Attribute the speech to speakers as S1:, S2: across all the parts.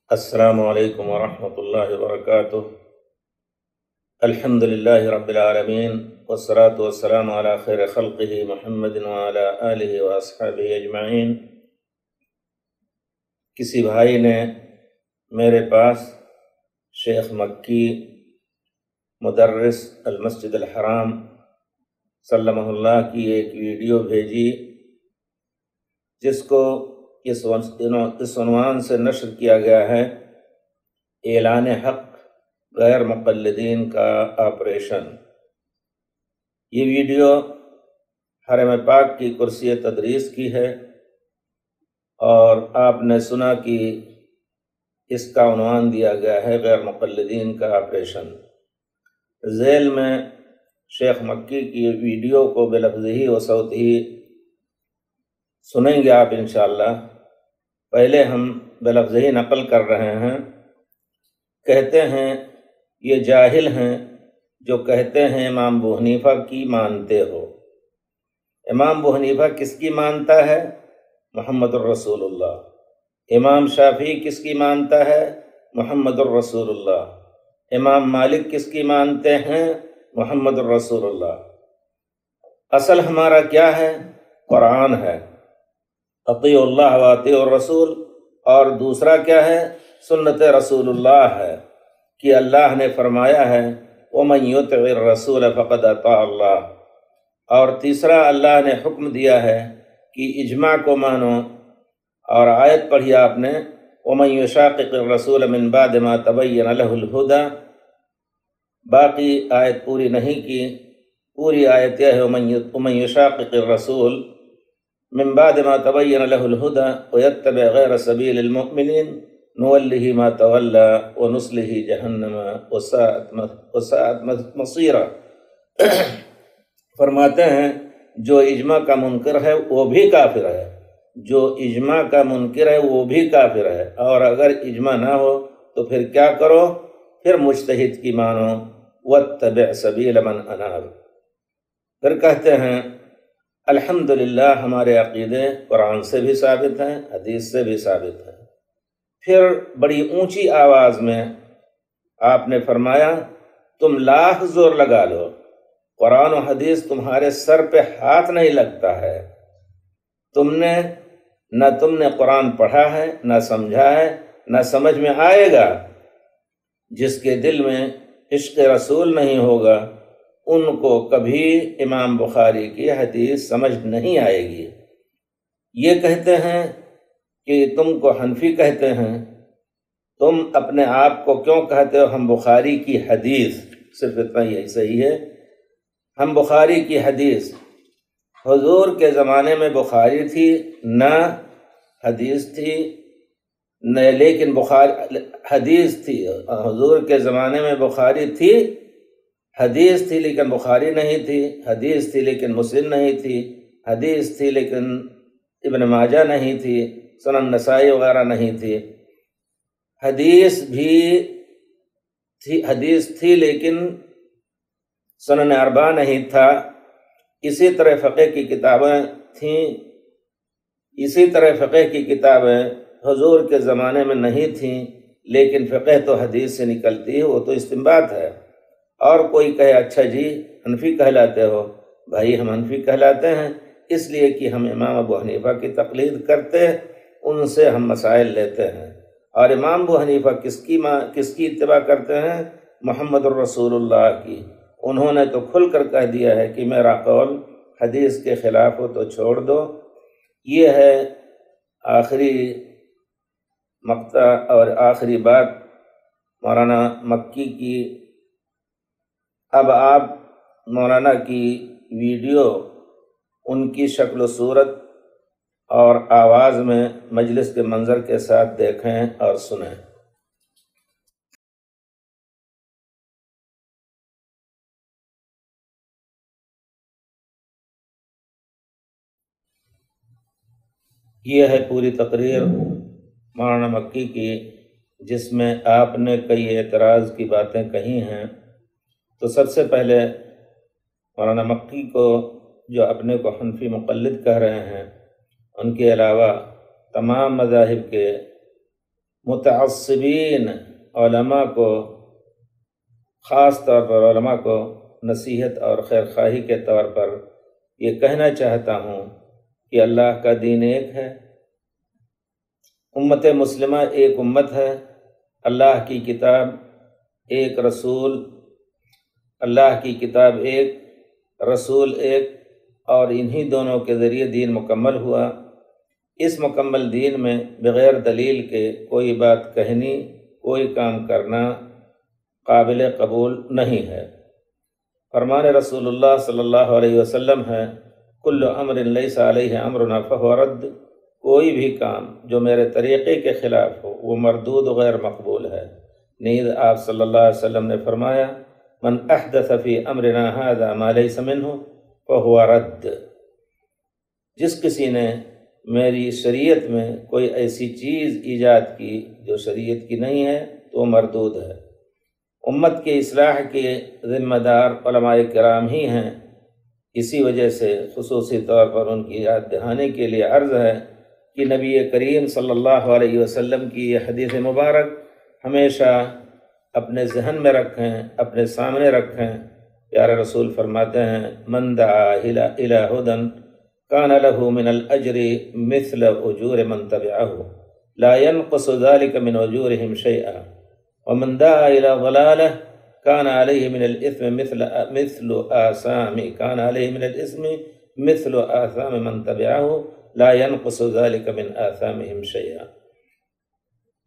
S1: السلام علیکم ورحمۃ اللہ وبرکاتہ۔ الحمد للہ رب العالمین والصلاة والسلام علی خیر خلقہ محمد وعلی آلہ واصحابہ اجمعین۔ کسی بھائی نے میرے پاس شیخ مکی مدرس المسجد الحرام سلمہ اللہ کی ایک ویڈیو بھیجی، جس کو اس عنوان سے نشر کیا گیا ہے: اعلان حق غیر مقلدین کا آپریشن۔ یہ ویڈیو حرم پاک کی کرسی تدریس کی ہے، اور آپ نے سنا کہ اس کا عنوان دیا گیا ہے غیر مقلدین کا آپریشن۔ ذیل میں شیخ مکی کی ویڈیو کو بلفظ ہی و صوت ہی سنیں گے آپ انشاءاللہ۔ پہلے ہم بلفظ ہی نقل کر رہے ہیں۔ کہتے ہیں یہ جاہل ہیں جو کہتے ہیں امام ابو حنیفہ کی مانتے ہو۔ امام ابو حنیفہ کس کی مانتا ہے؟ محمد الرسول اللہ۔ امام شافعی کس کی مانتا ہے؟ محمد الرسول اللہ۔ امام مالک کس کی مانتے ہیں؟ محمد الرسول اللہ۔ اصل ہمارا کیا ہے؟ قرآن ہے، اطیعوا اللہ و اطیعوا الرسول، اور دوسرا کیا ہے؟ سنت رسول اللہ ہے کہ اللہ نے فرمایا ہے وَمَن يُطِعِ الرَّسُولَ فَقَدْ أَطَاعَ اللَّهَ، اور تیسرا اللہ نے حکم دیا ہے کہ اجماع کو مانو، اور آیت پڑھی آپ نے وَمَن يُشَاقِقِ الرَّسُولَ مِن بَعْدِ مَا تَبَيَّنَ لَهُ الْهُدَى۔ باقی آیت پوری نہیں کی، پوری آیت یہ ہے وَمَن يُشَاقِقِ الرَّسُولَ من بعد ما تبين له الهدى ويتبع غير سبيل المؤمنين نوله ما تولى ونصله جهنم وساءت مصيرا۔ فرماتے ہیں جو اجماع کا منکر ہے وہ بھی کافر ہے، جو اجماع کا منکر ہے وہ بھی کافر ہے، اور اگر اجماع نہ ہو تو پھر کیا کرو؟ پھر مجتہد کی مانو، واتبع سبیل من اناب۔ پھر کہتے ہیں الحمدللہ ہمارے عقیدے قرآن سے بھی ثابت ہیں، حدیث سے بھی ثابت ہیں۔ پھر بڑی اونچی آواز میں آپ نے فرمایا تم لاکھ زور لگا لو، قرآن و حدیث تمہارے سر پہ ہاتھ نہیں لگتا ہے۔ تم نے قرآن پڑھا ہے، نہ سمجھا ہے، نہ سمجھ میں آئے گا۔ جس کے دل میں عشق رسول نہیں ہوگا ان کو کبھی امام بخاری کی حدیث سمجھ نہیں آئے گی۔ یہ کہتے ہیں کہ تم کو حنفی کہتے ہیں، تم اپنے آپ کو کیوں کہتے ہو ہم بخاری کی حدیث؟ صرف اتنا ہی صحیح ہے، ہم بخاری کی حدیث۔ حضور کے زمانے میں بخاری تھی نہ حدیث تھی، لیکن بخاری حدیث تھی۔ حضور کے زمانے میں بخاری تھی، حدیث تھی لیکن بخاری نہیں تھی، حدیث تھی لیکن مسلم نہیں تھی، حدیث تھی لیکن ابن ماجہ نہیں تھی، سنن نسائی وغیرہ نہیں تھی۔ حدیث تھی لیکن سنن اربعہ نہیں تھا۔ اسی طرح فقہ کی کتابیں تھیں، اسی طرح فقہ کی کتابیں حضور کے زمانے میں نہیں تھیں، لیکن فقہ تو حدیث سے نکلتی ہے، وہ تو استنباط ہے۔ اور کوئی کہے اچھا جی حنفی کہلاتے ہو، بھائی ہم حنفی کہلاتے ہیں اس لیے کہ ہم امام ابو حنیفہ کی تقلید کرتے، ان سے ہم مسائل لیتے ہیں۔ اور امام ابو حنیفہ کس کی اتباع کرتے ہیں؟ محمد الرسول اللہ کی۔ انہوں نے تو کھل کر کہہ دیا ہے کہ میرا قول حدیث کے خلاف ہو تو چھوڑ دو۔ یہ ہے آخری مقطع اور آخری بات مولانا مکی کی۔ اب آپ مولانا کی ویڈیو ان کی شکل و صورت اور آواز میں مجلس کے منظر کے ساتھ دیکھیں اور سنیں۔ یہ ہے پوری تقریر مولانا مکی کی، جس میں آپ نے کئی اعتراض کی باتیں کہی ہیں۔ تو سب سے پہلے مولانا مکی کو جو اپنے کو حنفی مقلد کہہ رہے ہیں، ان کے علاوہ تمام مذاہب کے متعصبین علماء کو، خاص طور پر علماء کو نصیحت اور خیر خواہی کے طور پر یہ کہنا چاہتا ہوں کہ اللہ کا دین ایک ہے، امت مسلمہ ایک امت ہے، اللہ کی کتاب ایک، رسول، اللہ کی کتاب ایک، رسول ایک، اور انہی دونوں کے ذریعے دین مکمل ہوا۔ اس مکمل دین میں بغیر دلیل کے کوئی بات کہنی، کوئی کام کرنا قابل قبول نہیں ہے۔ فرمان رسول اللہ صلی اللہ علیہ وسلم ہے، کل امر لیس علیہ امرنا فہو رد، کوئی بھی کام جو میرے طریقے کے خلاف ہو وہ مردود غیر مقبول ہے۔ نیز آپ صلی اللہ علیہ وسلم نے فرمایا، من احدث فی امرنا ھذا ما لیس منہ فہو رد، جس کسی نے میری شریعت میں کوئی ایسی چیز ایجاد کی جو شریعت کی نہیں ہے تو وہ مردود ہے۔ امت کی اصلاح کے ذمہ دار علماء کرام ہی ہیں، اسی وجہ سے خصوصی طور پر ان کی یاد دہانی کے لیے عرض ہے کہ نبی کریم صلی اللہ علیہ وسلم کی یہ حدیث مبارک ہمیشہ اپنے ذہن میں رکھیں، اپنے سامنے رکھیں۔ پیارے رسول فرماتے ہیں، من دعا الی ھدی کان لہ من الاجر مثل اجور من تبعہ لا ينقص ذلك من اجورهم شیئا ومن دعا الى ضلالہ کان علیہ من الاثم مثل آثام من تبعہ لا ينقص ذلك من آثامهم شیئا،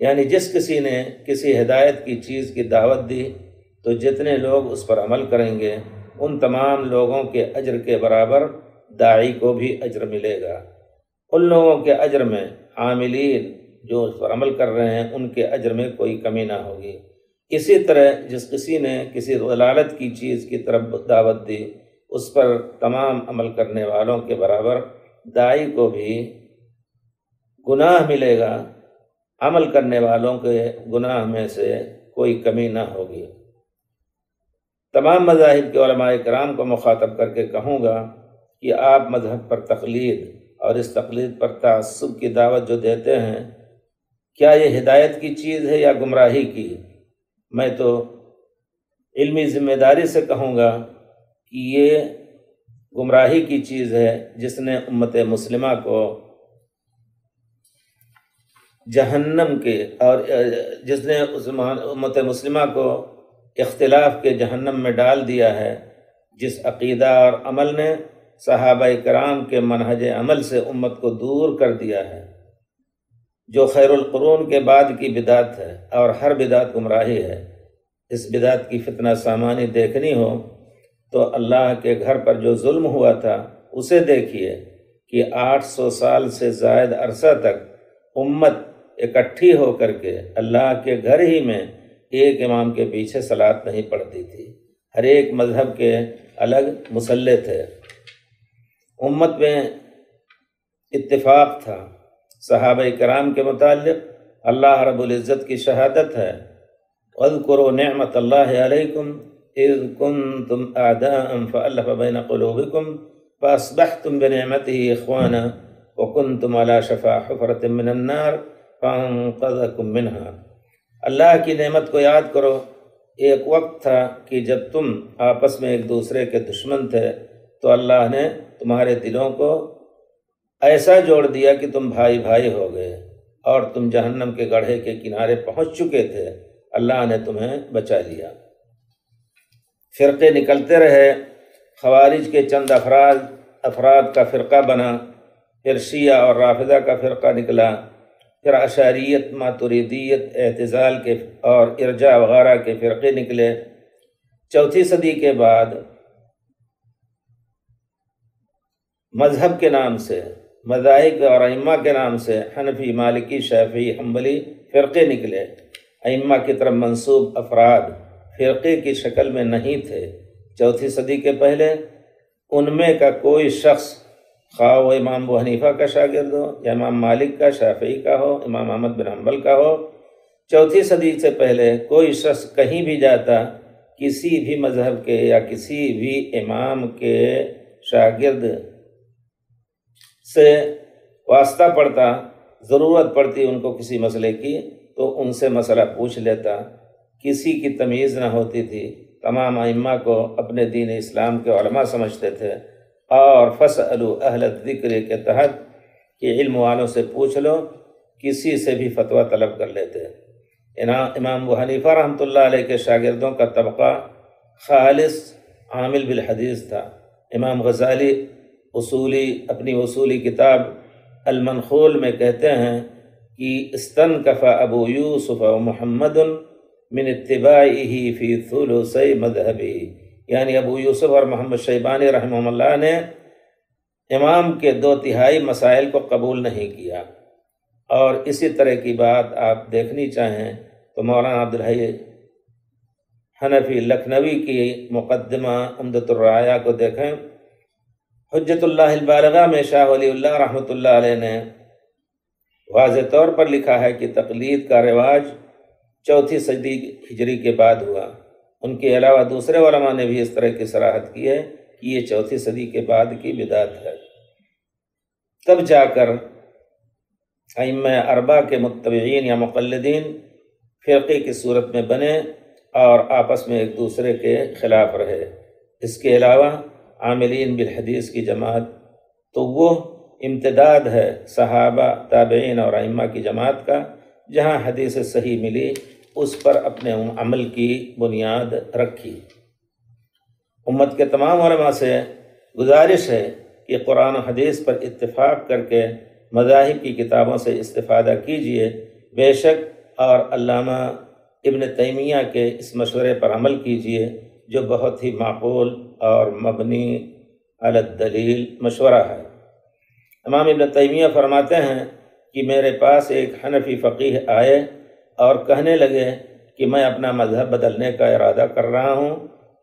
S1: یعنی جس کسی نے کسی ہدایت کی چیز کی دعوت دی تو جتنے لوگ اس پر عمل کریں گے ان تمام لوگوں کے اجر کے برابر داعی کو بھی اجر ملے گا۔ ان لوگوں کے اجر میں، عاملین جو اس پر عمل کر رہے ہیں، ان کے اجر میں کوئی کمی نہ ہوگی۔ اسی طرح جس کسی نے کسی ضلالت کی چیز کی طرف دعوت دی اس پر تمام عمل کرنے والوں کے برابر داعی کو بھی گناہ ملے گا، عمل کرنے والوں کے گناہ میں سے کوئی کمی نہ ہوگی۔ تمام مذاہب کے علماء کرام کو مخاطب کر کے کہوں گا کہ آپ مذہب پر تقلید اور اس تقلید پر تعصب کی دعوت جو دیتے ہیں، کیا یہ ہدایت کی چیز ہے یا گمراہی کی؟ میں تو علمی ذمہ داری سے کہوں گا کہ یہ گمراہی کی چیز ہے، جس نے امت مسلمہ کو جہنم کے، اور جس نے امت مسلمہ کو اختلاف کے جہنم میں ڈال دیا ہے، جس عقیدہ اور عمل نے صحابہ کرام کے منہج عمل سے امت کو دور کر دیا ہے، جو خیر القرون کے بعد کی بدعت ہے، اور ہر بدعت گمراہی ہے۔ اس بدعت کی فتنہ سامانی دیکھنی ہو تو اللہ کے گھر پر جو ظلم ہوا تھا اسے دیکھیے کہ 800 سال سے زائد عرصہ تک امت اکٹھی ہو کر کے اللہ کے گھر ہی میں ایک امام کے پیچھے صلاۃ نہیں پڑھتی تھی، ہر ایک مذہب کے الگ مصلی تھے، امت میں اتفاق تھا۔ صحابہ کرام کے متعلق اللہ رب العزت کی شہادت ہے، وَاذْكُرُوا نِعْمَةَ اللَّهِ عَلَيْكُمْ إِذْ كُنْتُمْ أَعْدَاءً فَأَلَّفَ بَيْنَ قُلُوبِكُمْ فَأَصْبَحْتُمْ بِنِعْمَتِهِ إِخْوَانًا وَكُنْتُمْ عَلَى شَفَا حُفْرَةٍ مِّنَ النَّارِ فَأَنقَذَكُم مِّنْهَا۔ اللہ کی نعمت کو یاد کرو، ایک وقت تھا کہ جب تم آپس میں ایک دوسرے کے دشمن تھے تو اللہ نے تمہارے دلوں کو ایسا جوڑ دیا کہ تم بھائی بھائی ہو گئے، اور تم جہنم کے گڑھے کے کنارے پہنچ چکے تھے، اللہ نے تمہیں بچا لیا۔ فرقے نکلتے رہے، خوارج کے چند افراد کا فرقہ بنا، پھر شیعہ اور رافضہ کا فرقہ نکلا، پھر اشعریت، ماتریدیت، اعتزال کے اور ارجاء وغیرہ کے فرقے نکلے۔ چوتھی صدی کے بعد مذہب کے نام سے، مذاہب اور ائمہ کے نام سے حنفی، مالکی، شافعی، حنبلی فرقے نکلے۔ ائمہ کی طرف منسوب افراد فرقے کی شکل میں نہیں تھے۔ چوتھی صدی کے پہلے ان میں کا کوئی شخص، خواہ وہ امام ابو حنیفہ کا شاگرد ہو یا امام مالک کا، شافعی کا ہو، امام احمد بن حنبل کا ہو، چوتھی صدی سے پہلے کوئی شخص کہیں بھی جاتا، کسی بھی مذہب کے یا کسی بھی امام کے شاگرد سے واسطہ پڑتا، ضرورت پڑتی ان کو کسی مسئلے کی، تو ان سے مسئلہ پوچھ لیتا، کسی کی تمیز نہ ہوتی تھی، تمام ائمہ کو اپنے دین اسلام کے علماء سمجھتے تھے، اور فَاسْأَلُوا أَهْلَ الذِّكْرِ کے تحت کہ علم والوں سے پوچھ لو، کسی سے بھی فتویٰ طلب کر لیتے۔ امام ابو حنیفہ رحمۃ اللہ علیہ کے شاگردوں کا طبقہ خالص عامل بالحدیث تھا۔ امام غزالی اپنی اصولی کتاب المنخول میں کہتے ہیں کہ استنکف ابو یوسف و محمد من اتباعہ فی ثلثی مذہبہ، یعنی ابو یوسف اور محمد شیبانی رحمہ اللہ نے امام کے 2/3 مسائل کو قبول نہیں کیا۔ اور اسی طرح کی بات آپ دیکھنی چاہیں تو مولانا عبدالحی حنفی لکھنوی کی مقدمہ عمدۃ الرعایا کو دیکھیں۔ حجت اللہ البالغہ میں شاہ ولی اللہ رحمۃ اللہ علیہ نے واضح طور پر لکھا ہے کہ تقلید کا رواج 4 صدی ہجری کے بعد ہوا۔ ان کے علاوہ دوسرے علماء نے بھی اس طرح کی صراحت کی ہے کہ یہ 4 صدی کے بعد کی بدعت ہے۔ تب جا کر ائمہ اربعہ کے متبعین یا مقلدین فرقے کی صورت میں بنے اور آپس میں ایک دوسرے کے خلاف رہے۔ اس کے علاوہ عاملین بالحدیث کی جماعت تو وہ امتداد ہے صحابہ، تابعین اور ائمہ کی جماعت کا، جہاں حدیث صحیح ملی اس پر اپنے عمل کی بنیاد رکھی۔ امت کے تمام علماء سے گزارش ہے کہ قرآن و حدیث پر اتفاق کر کے مذاہب کی کتابوں سے استفادہ کیجیے۔ بے شک اور علامہ ابن تیمیہ کے اس مشورے پر عمل کیجیے جو بہت ہی معقول اور مبنی علی الدلیل مشورہ ہے۔ امام ابن تیمیہ فرماتے ہیں کہ میرے پاس ایک حنفی فقیہ آئے اور کہنے لگے کہ میں اپنا مذہب بدلنے کا ارادہ کر رہا ہوں،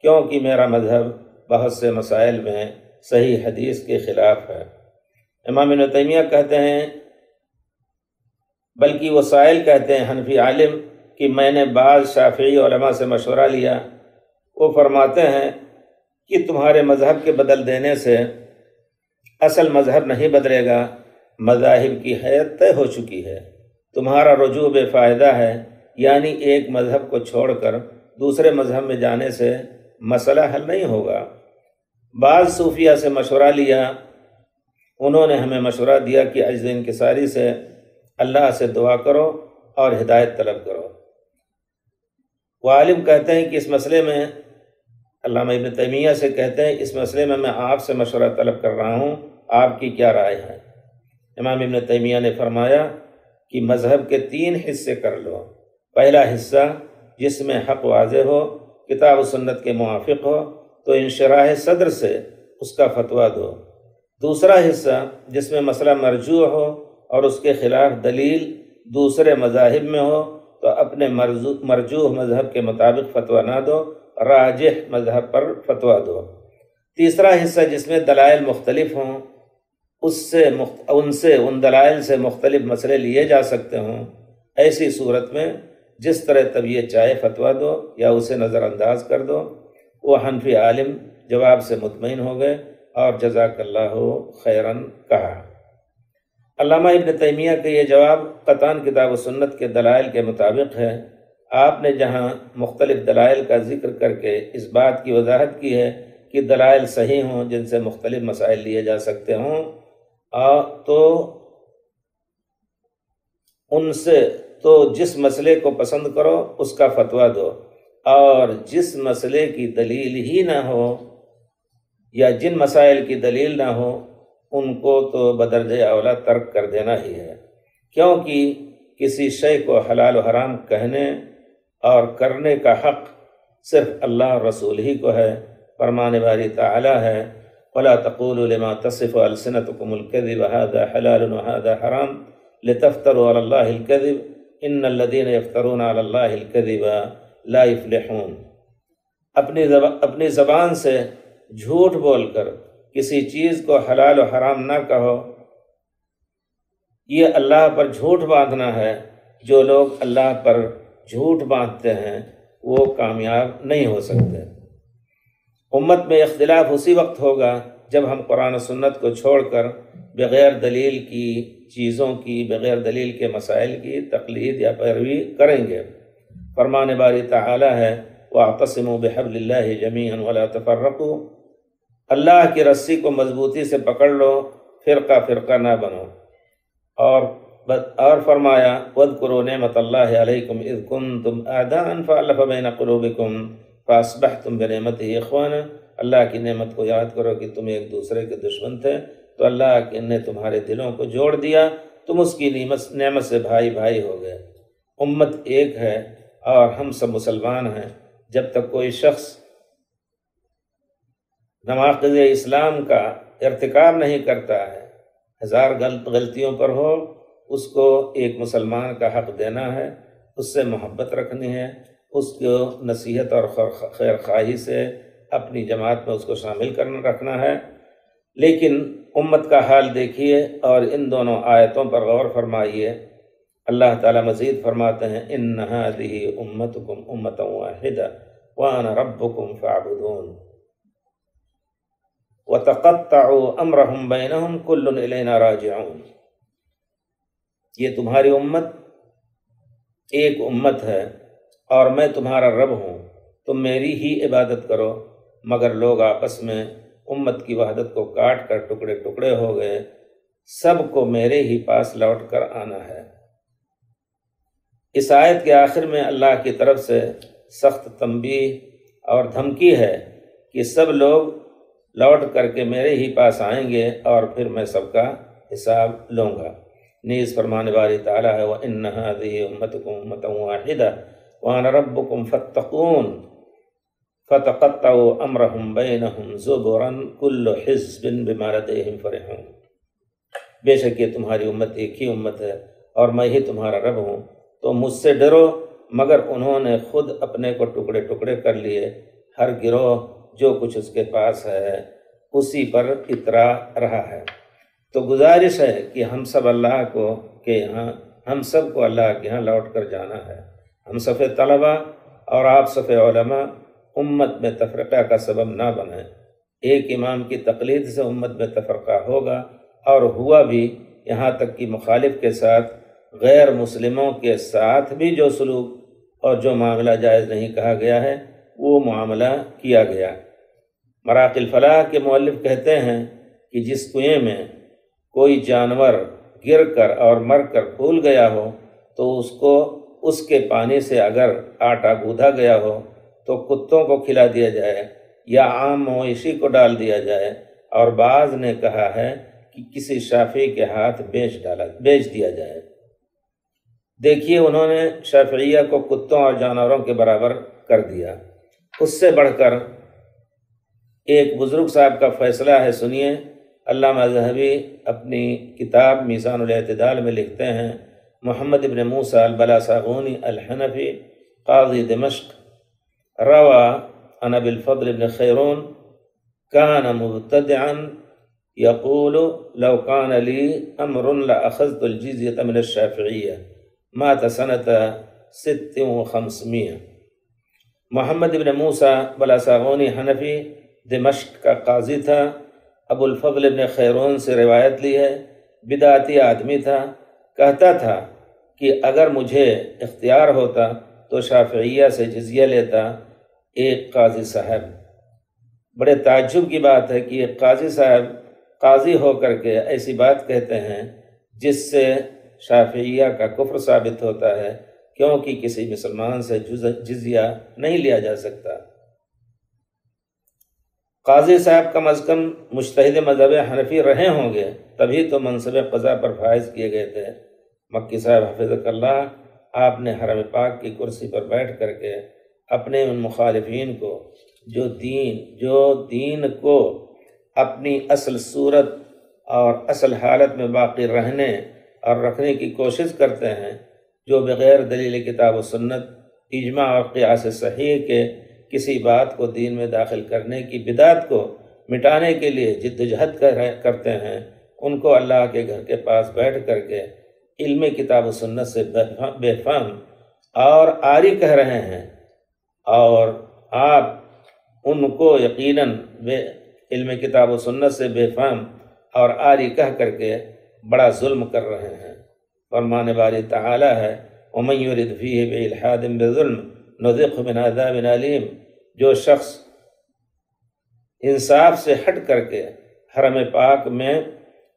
S1: کیونکہ میرا مذہب بہت سے مسائل میں صحیح حدیث کے خلاف ہے۔ امام ابن تیمیہ کہتے ہیں، بلکہ وہ سائل کہتے ہیں حنفی عالم کہ میں نے بعض شافعی علماء سے مشورہ لیا، وہ فرماتے ہیں کہ تمہارے مذہب کے بدل دینے سے اصل مذہب نہیں بدلے گا، مذاہب کی حیت طے ہو چکی ہے، تمہارا رجوع بے فائدہ ہے، یعنی ایک مذہب کو چھوڑ کر دوسرے مذہب میں جانے سے مسئلہ حل نہیں ہوگا۔ بعض صوفیہ سے مشورہ لیا، انہوں نے ہمیں مشورہ دیا کہ عجز انکساری سے اللہ سے دعا کرو اور ہدایت طلب کرو۔ وہ عالم کہتے ہیں کہ اس مسئلے میں، علامہ ابن تیمیہ سے کہتے ہیں، اس مسئلے میں آپ سے مشورہ طلب کر رہا ہوں، آپ کی کیا رائے ہے؟ امام ابن تیمیہ نے فرمایا کہ مذہب کے 3 حصے کر لو۔ پہلا حصہ جس میں حق واضح ہو، کتاب و سنت کے موافق ہو تو انشراح صدر سے اس کا فتویٰ دو۔ دوسرا حصہ جس میں مسئلہ مرجوع ہو اور اس کے خلاف دلیل دوسرے مذاہب میں ہو تو اپنے مرجوح مذہب کے مطابق فتویٰ نہ دو، راجح مذہب پر فتویٰ دو۔ تیسرا حصہ جس میں دلائل مختلف ہوں، ان دلائل سے مختلف مسئلے لیے جا سکتے ہوں، ایسی صورت میں جس طرح طبیعت چاہے فتویٰ دو یا اسے نظر انداز کر دو۔ وہ حنفی عالم جواب سے مطمئن ہو گئے اور جزاک اللہ خیراً کہا۔ علامہ ابن تیمیہ کا یہ جواب قطعاً کتاب و سنت کے دلائل کے مطابق ہے۔ آپ نے جہاں مختلف دلائل کا ذکر کر کے اس بات کی وضاحت کی ہے کہ دلائل صحیح ہوں جن سے مختلف مسائل لیے جا سکتے ہوں، تو ان سے تو جس مسئلے کو پسند کرو اس کا فتویٰ دو، اور جس مسئلے کی دلیل ہی نہ ہو یا جن مسائل کی دلیل نہ ہو ان کو تو بدرجہ اولا ترک کر دینا ہی ہے، کیونکہ کسی شے کو حلال و حرام کہنے اور کرنے کا حق صرف اللہ اور رسول ہی کو ہے۔ فرمان باری تعالی ہے، وَلَا تَقُولُوا لِمَا تَصِفُ أَلْسِنَتُكُمُ الْكَذِبَ هَذَا حَلَالٌ وَهَذَا حَرَامٌ لِتَفْتَرُوا عَلَى اللَّهِ الْكَذِبَ إِنَّ الَّذِينَ يَفْتَرُونَ عَلَى اللَّهِ الْكَذِبَ لَا يُفْلِحُونَ۔ اپنی زبان سے جھوٹ بول کر کسی چیز کو حلال و حرام نہ کہو، یہ اللہ پر جھوٹ باندھنا ہے۔ جو لوگ اللہ پر جھوٹ باندھتے ہیں وہ کامیاب نہیں ہو سکتے۔ امت میں اختلاف اسی وقت ہوگا جب ہم قرآن و سنت کو چھوڑ کر بغیر دلیل کی چیزوں کی بغیر دلیل کے مسائل کی تقلید یا پیروی کریں گے۔ فرمان باری تعالی ہے وَاعْتَصِمُوا بِحَبْلِ اللَّهِ جَمِيعًا وَلَا تَفَرَّقُوا، اللہ کی رسی کو مضبوطی سے پکڑ لو، فرقہ فرقہ نہ بنو۔ اور فرمایا وَاذْكُرُوا نِعْمَةَ اللَّهِ عَلَيْكُمْ إِذْ كُنْتُمْ أَعْدَاءً فَأَلَّفَ بَيْنَ قُلُوبِكُمْ فَأَصْبَحْتُمْ بِنِعْمَتِهِ إِخْوَانًا، اللہ کی نعمت کو یاد کرو کہ تم ایک دوسرے کے دشمن تھے، تو اللہ نے تمہارے دلوں کو جوڑ دیا، تم اس کی نعمت سے بھائی بھائی ہو گئے۔ امت ایک ہے اور ہم سب مسلمان ہیں۔ جب تک کوئی شخص نواقض اسلام کا ارتکاب نہیں کرتا ہے، ہزار غلطیوں پر ہو، اس کو ایک مسلمان کا حق دینا ہے، اس سے محبت رکھنی ہے، اس کو نصیحت اور خیر خواہی سے اپنی جماعت میں اس کو شامل رکھنا ہے۔ لیکن امت کا حال دیکھیے اور ان دونوں آیتوں پر غور فرمائیے۔ اللہ تعالیٰ مزید فرماتے ہیں ان هذه امتکم امۃ واحدہ وانا ربکم فاعبدون وتقطعوا امرهم بینہم کل الینا راجعون، یہ تمہاری امت ایک امت ہے اور میں تمہارا رب ہوں، تم میری ہی عبادت کرو، مگر لوگ آپس میں امت کی وحدت کو کاٹ کر ٹکڑے ٹکڑے ہو گئے، سب کو میرے ہی پاس لوٹ کر آنا ہے۔ اس آیت کے آخر میں اللہ کی طرف سے سخت تنبیہ اور دھمکی ہے کہ سب لوگ لوٹ کر کے میرے ہی پاس آئیں گے اور پھر میں سب کا حساب لوں گا۔ نیز فرمان باری تعالیٰ ہے وَإِنَّ هَذِهِ أُمَّتُكُمْ أُمَّةً وَاحِدَةً وَأَنَا رَبُّكُمْ فَاتَّقُونِ فَتَقَطَّعُوا أَمْرَهُمْ بَيْنَهُمْ زُبُرًا كُلُّ حِزْبٍ بِمَا لَدَيْهِمْ فَرِحُونَ، بے شک یہ تمہاری امت ایک ہی امت ہے اور میں ہی تمہارا رب ہوں، تو مجھ سے ڈرو، مگر انہوں نے خود اپنے کو ٹکڑے ٹکڑے کر لیے، ہر گروہ جو کچھ اس کے پاس ہے اسی پر اترا رہا ہے۔ تو گزارش ہے کہ ہم سب اللہ کے یہاں لوٹ کر جانا ہے۔ ہم صف طلبہ اور آپ صف علماء امت میں تفرقہ کا سبب نہ بنیں۔ ایک امام کی تقلید سے امت میں تفرقہ ہوگا اور ہوا بھی، یہاں تک کہ مخالف کے ساتھ غیر مسلموں کے ساتھ بھی جو سلوک اور جو معاملہ جائز نہیں کہا گیا ہے وہ معاملہ کیا گیا۔ مراقی الفلاح کے مؤلف کہتے ہیں کہ جس کنویں میں کوئی جانور گر کر اور مر کر پھول گیا ہو تو اس کے پانی سے اگر آٹا گوندھا گیا ہو تو کتوں کو کھلا دیا جائے یا عام مویشی کو ڈال دیا جائے، اور بعض نے کہا ہے کہ کسی شافعی کے ہاتھ بیچ دیا جائے۔ دیکھیے انہوں نے شافعیہ کو کتوں اور جانوروں کے برابر کر دیا۔ اس سے بڑھ کر ایک بزرگ صاحب کا فیصلہ ہے، سنیے۔ علامہ ذہبی اپنی کتاب میزان الاعتدال میں لکھتے ہیں محمد ابن موسیٰ البلاساغونی الحنفی قاضی دمشق روى عن ابی الفضل بن خیرون كان مبتدعا يقول لو كان لي امر لاخذت الجزية من الشافعية، مات سنة 5600۔ محمد ابن موسیٰ بلاساغونی حنفی دمشق کا قاضی تھا، ابو الفضل ابن خیرون سے روایت لی ہے، بدعتی آدمی تھا، کہتا تھا کہ اگر مجھے اختیار ہوتا تو شافعیہ سے جزیہ لیتا۔ ایک قاضی صاحب، بڑے تعجب کی بات ہے کہ ایک قاضی صاحب قاضی ہو کر کے ایسی بات کہتے ہیں جس سے شافعیہ کا کفر ثابت ہوتا ہے، کیونکہ کسی مسلمان سے جزیہ نہیں لیا جا سکتا۔ قاضی صاحب کم از کم مجتہد مذہب حنفی رہے ہوں گے، تبھی تو منصب قضا پر فائز کیے گئے تھے۔ مکی صاحب حفظک اللہ، آپ نے حرم پاک کی کرسی پر بیٹھ کر کے اپنے ان مخالفین کو جو دین کو اپنی اصل صورت اور اصل حالت میں باقی رہنے اور رکھنے کی کوشش کرتے ہیں، جو بغیر دلیل کتاب و سنت، اجماع اور قیاس صحیح کے کسی بات کو دین میں داخل کرنے کی بدعت کو مٹانے کے لیے جدوجہد کرتے ہیں، ان کو اللہ کے گھر کے پاس بیٹھ کر کے علم کتاب و سنت سے بے فہم اور عاری کہہ رہے ہیں، اور آپ ان کو یقیناً علم کتاب و سنت سے بے فہم اور عاری کہہ کر کے بڑا ظلم کر رہے ہیں۔ فرمان باری تعالی ہے وَمَن يُرِدْ فِيهِ بِإِلْحَادٍ بِظُلْمٍ نُذِقْهُ مِنْ عَذَابٍ أَلِيمٍ، جو شخص انصاف سے ہٹ کر کے حرم پاک میں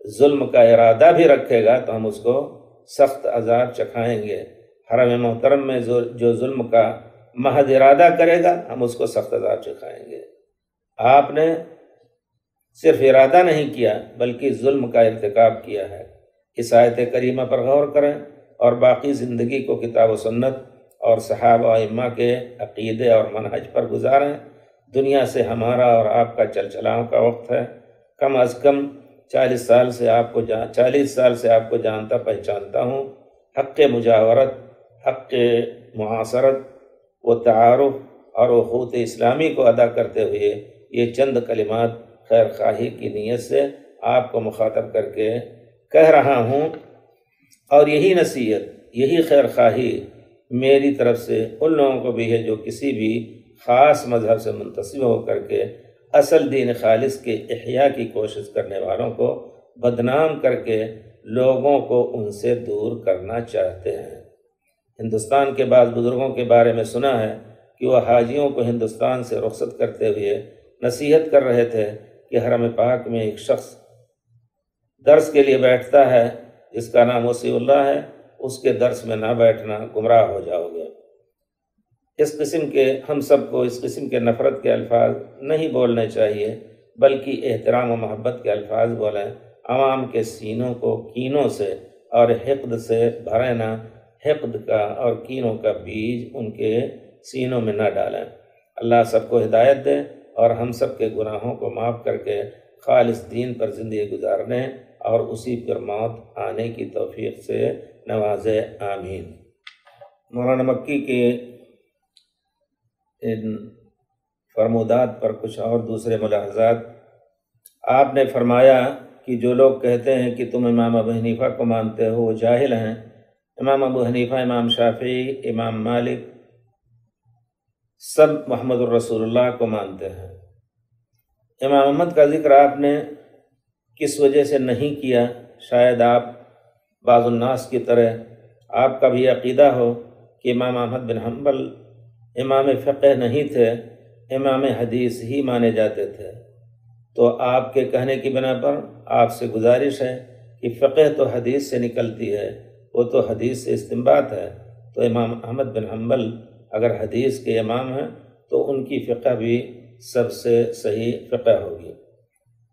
S1: ظلم کا ارادہ بھی رکھے گا تو ہم اس کو سخت عذاب چکھائیں گے۔ حرم محترم میں جو ظلم کا محض ارادہ کرے گا ہم اس کو سخت عذاب چکھائیں گے۔ آپ نے صرف ارادہ نہیں کیا بلکہ ظلم کا ارتکاب کیا ہے۔ اس آیت کریمہ پر غور کریں اور باقی زندگی کو کتاب و سنت اور صحابہ و ائمہ کے عقیدے اور منہج پر گزاریں۔ دنیا سے ہمارا اور آپ کا چلچلاؤں کا وقت ہے۔ کم از کم 40 سال سے آپ کو جانتا پہچانتا ہوں۔ حق مجاورت، حق معاصرت و تعارف اور اخوت اسلامی کو ادا کرتے ہوئے یہ چند کلمات خیر خواہی کی نیت سے آپ کو مخاطب کر کے کہہ رہا ہوں، اور یہی نصیحت، یہی خیر خواہی میری طرف سے ان لوگوں کو بھی ہے جو کسی بھی خاص مذہب سے منتسب ہو کر کے اصل دین خالص کے احیاء کی کوشش کرنے والوں کو بدنام کر کے لوگوں کو ان سے دور کرنا چاہتے ہیں۔ ہندوستان کے بعض بزرگوں کے بارے میں سنا ہے کہ وہ حاجیوں کو ہندوستان سے رخصت کرتے ہوئے نصیحت کر رہے تھے کہ حرم پاک میں ایک شخص درس کے لیے بیٹھتا ہے جس کا نام وسیع اللہ ہے، اس کے درس میں نہ بیٹھنا، گمراہ ہو جاؤ گے۔ ہم سب کو اس قسم کے نفرت کے الفاظ نہیں بولنے چاہیے، بلکہ احترام و محبت کے الفاظ بولیں۔ عوام کے سینوں کو کینوں سے اور حقد سے بھرے نہ، حقد کا اور کینوں کا بیج ان کے سینوں میں نہ ڈالیں۔ اللہ سب کو ہدایت دے اور ہم سب کے گناہوں کو معاف کر کے خالص دین پر زندگی گزارنے اور اسی پر موت آنے کی توفیق سے نوازے، آمین۔ مولانا مکی کے ان فرمودات پر کچھ اور دوسرے ملاحظات۔ آپ نے فرمایا کہ جو لوگ کہتے ہیں کہ تم امام ابو حنیفہ کو مانتے ہو وہ جاہل ہیں۔ امام ابو حنیفہ، امام شافعی، امام مالک سب محمد الرسول اللہ کو مانتے ہیں۔ امام احمد کا ذکر آپ نے کس وجہ سے نہیں کیا؟ شاید آپ بعض الناس کی طرح آپ کا بھی عقیدہ ہو کہ امام احمد بن حنبل امام فقہ نہیں تھے، امام حدیث ہی مانے جاتے تھے۔ تو آپ کے کہنے کی بنا پر آپ سے گزارش ہے کہ فقہ تو حدیث سے نکلتی ہے، وہ تو حدیث سے استنباط ہے، تو امام احمد بن حنبل اگر حدیث کے امام ہیں تو ان کی فقہ بھی سب سے صحیح فقہ ہوگی۔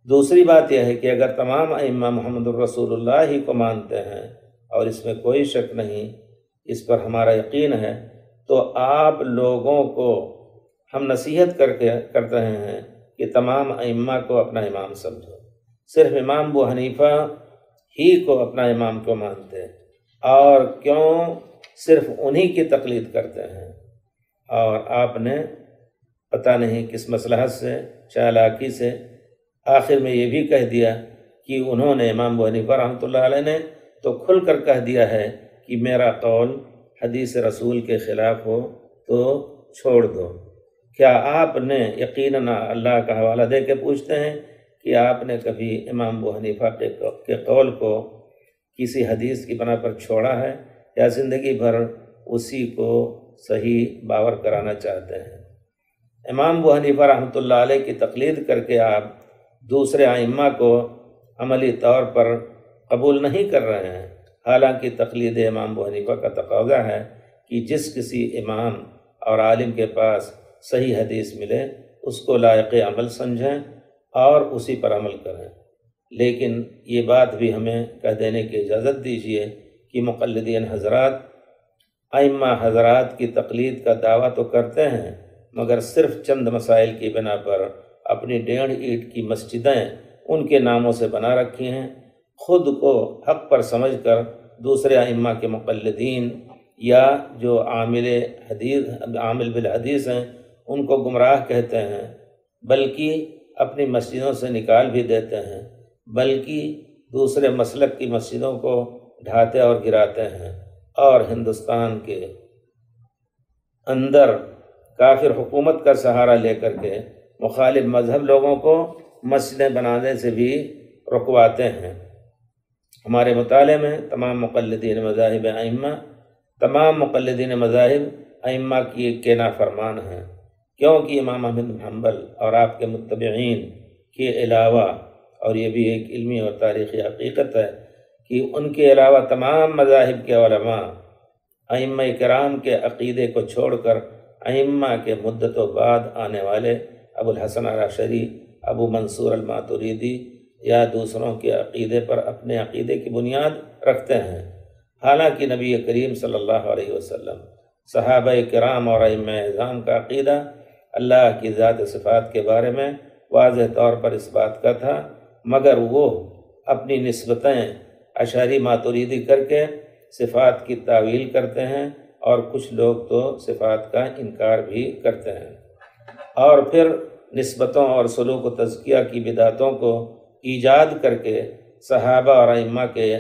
S1: دوسری بات یہ ہے کہ اگر تمام ائمہ محمد الرسول اللہ ہی کو مانتے ہیں اور اس میں کوئی شک نہیں، اس پر ہمارا یقین ہے، تو آپ لوگوں کو ہم نصیحت کرتے ہیں کہ تمام ائمہ کو اپنا امام سمجھو۔ صرف امام ابو حنیفہ ہی کو اپنا امام کیوں مانتے اور کیوں صرف انہی کی تقلید کرتے ہیں؟ اور آپ نے پتہ نہیں کس مصلحت سے، چالاکی سے آخر میں یہ بھی کہہ دیا کہ انہوں نے امام ابو حنیفہ رحمۃ اللہ علیہ نے تو کھل کر کہہ دیا ہے کہ میرا قول حدیث رسول کے خلاف ہو تو چھوڑ دو۔ کیا آپ نے یقیناً اللہ کا حوالہ دے کے پوچھتے ہیں کہ آپ نے کبھی امام ابو حنیفہ کے قول کو کسی حدیث کی بنا پر چھوڑا ہے یا زندگی بھر اسی کو صحیح باور کرانا چاہتے ہیں؟ امام ابو حنیفہ رحمۃ اللہ علیہ کی تقلید کر کے آپ دوسرے ائمہ کو عملی طور پر قبول نہیں کر رہے ہیں، حالانکہ تقلید امام ابو حنیفہ کا تقاضا ہے کہ جس کسی امام اور عالم کے پاس صحیح حدیث ملے اس کو لائق عمل سمجھیں اور اسی پر عمل کریں۔ لیکن یہ بات بھی ہمیں کہہ دینے کی اجازت دیجیے کہ مقلدین حضرات ائمہ حضرات کی تقلید کا دعویٰ تو کرتے ہیں، مگر صرف چند مسائل کی بنا پر اپنی 1.5 اینٹ کی مسجدیں ان کے ناموں سے بنا رکھی ہیں۔ خود کو حق پر سمجھ کر دوسرے ائمہ کے مقلدین یا جو عامل بالحدیث ہیں ان کو گمراہ کہتے ہیں، بلکہ اپنی مسجدوں سے نکال بھی دیتے ہیں، بلکہ دوسرے مسلک کی مسجدوں کو ڈھاتے اور گراتے ہیں، اور ہندوستان کے اندر کافر حکومت کا سہارا لے کر کے مخالف مذہب لوگوں کو مسجدیں بنانے سے بھی رکواتے ہیں۔ ہمارے مطالعے میں تمام مقلدین مذاہب ائمہ کے نافرمان ہیں، کیونکہ امام احمد بن حنبل اور آپ کے متبعین کے علاوہ، اور یہ بھی ایک علمی اور تاریخی حقیقت ہے کہ ان کے علاوہ تمام مذاہب کے علماء ائمہ کرام کے عقیدے کو چھوڑ کر ائمہ کے مدتوں بعد آنے والے ابو الحسن الاشعری، ابو منصور الماتریدی یا دوسروں کے عقیدے پر اپنے عقیدے کی بنیاد رکھتے ہیں، حالانکہ نبی کریم صلی اللہ علیہ وسلم، صحابہ کرام اور ائمہ اعظام کا عقیدہ اللہ کی ذات صفات کے بارے میں واضح طور پر اس بات کا تھا، مگر وہ اپنی نسبتیں اشعری ماتریدی کر کے صفات کی تعویل کرتے ہیں، اور کچھ لوگ تو صفات کا انکار بھی کرتے ہیں، اور پھر نسبتوں اور سلوک و تزکیہ کی بدعتوں کو ایجاد کر کے صحابہ اور ائمہ کے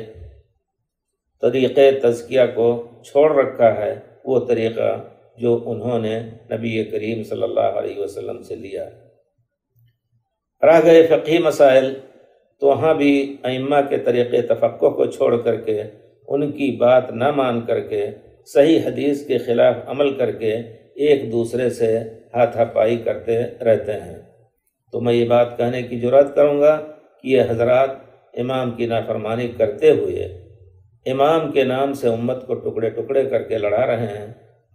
S1: طریقے تزکیہ کو چھوڑ رکھا ہے، وہ طریقہ جو انہوں نے نبی کریم صلی اللہ علیہ وسلم سے لیا۔ رہ گئے فقہی مسائل، تو وہاں بھی ائمہ کے طریقے تفقہ کو چھوڑ کر کے، ان کی بات نہ مان کر کے، صحیح حدیث کے خلاف عمل کر کے ایک دوسرے سے ہاتھا پائی کرتے رہتے ہیں۔ تو میں یہ بات کہنے کی جرات کروں گا کہ یہ حضرات امام کی نافرمانی کرتے ہوئے امام کے نام سے امت کو ٹکڑے ٹکڑے کر کے لڑا رہے ہیں،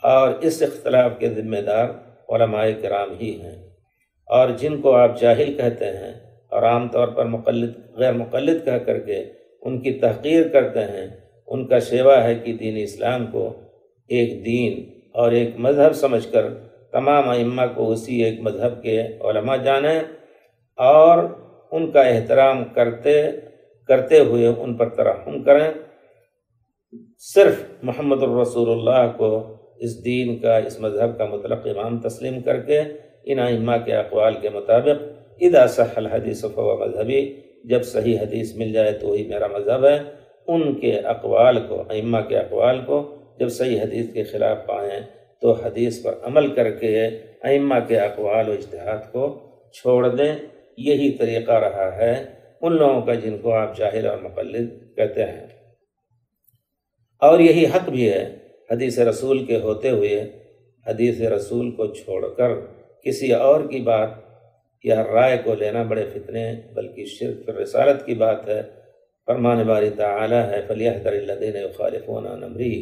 S1: اور اس اختلاف کے ذمہ دار علماء کرام ہی ہیں، اور جن کو آپ جاہل کہتے ہیں اور عام طور پر غیر مقلد کہہ کر کے ان کی تحقیر کرتے ہیں، ان کا شیوہ ہے کہ دین اسلام کو ایک دین اور ایک مذہب سمجھ کر تمام ائمہ کو اسی ایک مذہب کے علماء جانیں، اور ان کا احترام کرتے ہوئے ان پر ترحم کریں، صرف محمد الرسول اللہ کو اس دین کا، اس مذہب کا مطلق امام تسلیم کر کے ان ائمہ کے اقوال کے مطابق اذا صح الحدیث فهو مذہبی، جب صحیح حدیث مل جائے تو وہی میرا مذہب ہے، ان کے اقوال کو، ائمہ کے اقوال کو جب صحیح حدیث کے خلاف پائیں تو حدیث پر عمل کر کے ائمہ کے اقوال و اجتہاد کو چھوڑ دیں۔ یہی طریقہ رہا ہے ان لوگوں کا جن کو آپ جاہل اور مقلد کہتے ہیں، اور یہی حق بھی ہے حدیث رسول کے ہوتے ہوئے حدیث رسول کو چھوڑ کر کسی اور کی بات یا رائے کو لینا بڑے فتنے بلکہ شرک فی رسالت کی بات ہے۔ فرمان باری تعالی ہے فَلْيَحْذَرِ الَّذِينَ يُخَالِفُونَ عَنْ أَمْرِهِ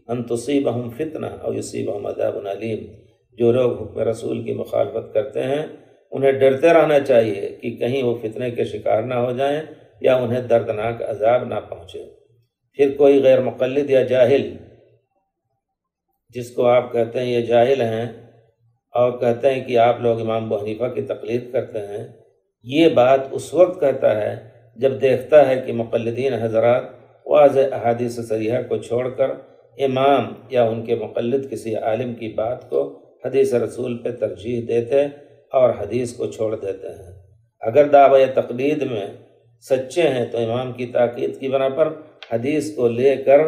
S1: أَن تُصِيبَهُمْ فِتْنَةٌ أَوْ يُصِيبَهُمْ عَذَابٌ أَلِيمٌ، جو لوگ حکم رسول کی مخالفت کرتے ہیں انہیں ڈرتے رہنا چاہیے کہ کہیں وہ فتنے کے شکار نہ ہو جائیں یا انہیں دردناک عذاب نہ پہنچے۔ پھر کوئی غیر مقلد یا جاہل، جس کو آپ کہتے ہیں یہ جاہل ہیں اور کہتے ہیں کہ آپ لوگ امام ابو حنیفہ کی تقلید کرتے ہیں، یہ بات اس وقت کہتا ہے جب دیکھتا ہے کہ مقلدین حضرات واضح احادیث صریحہ کو چھوڑ کر امام یا ان کے مقلد کسی عالم کی بات کو حدیث رسول پہ ترجیح دیتے اور حدیث کو چھوڑ دیتے ہیں۔ اگر دعوی تقلید میں سچے ہیں تو امام کی تاکید کی بنا پر حدیث کو لے کر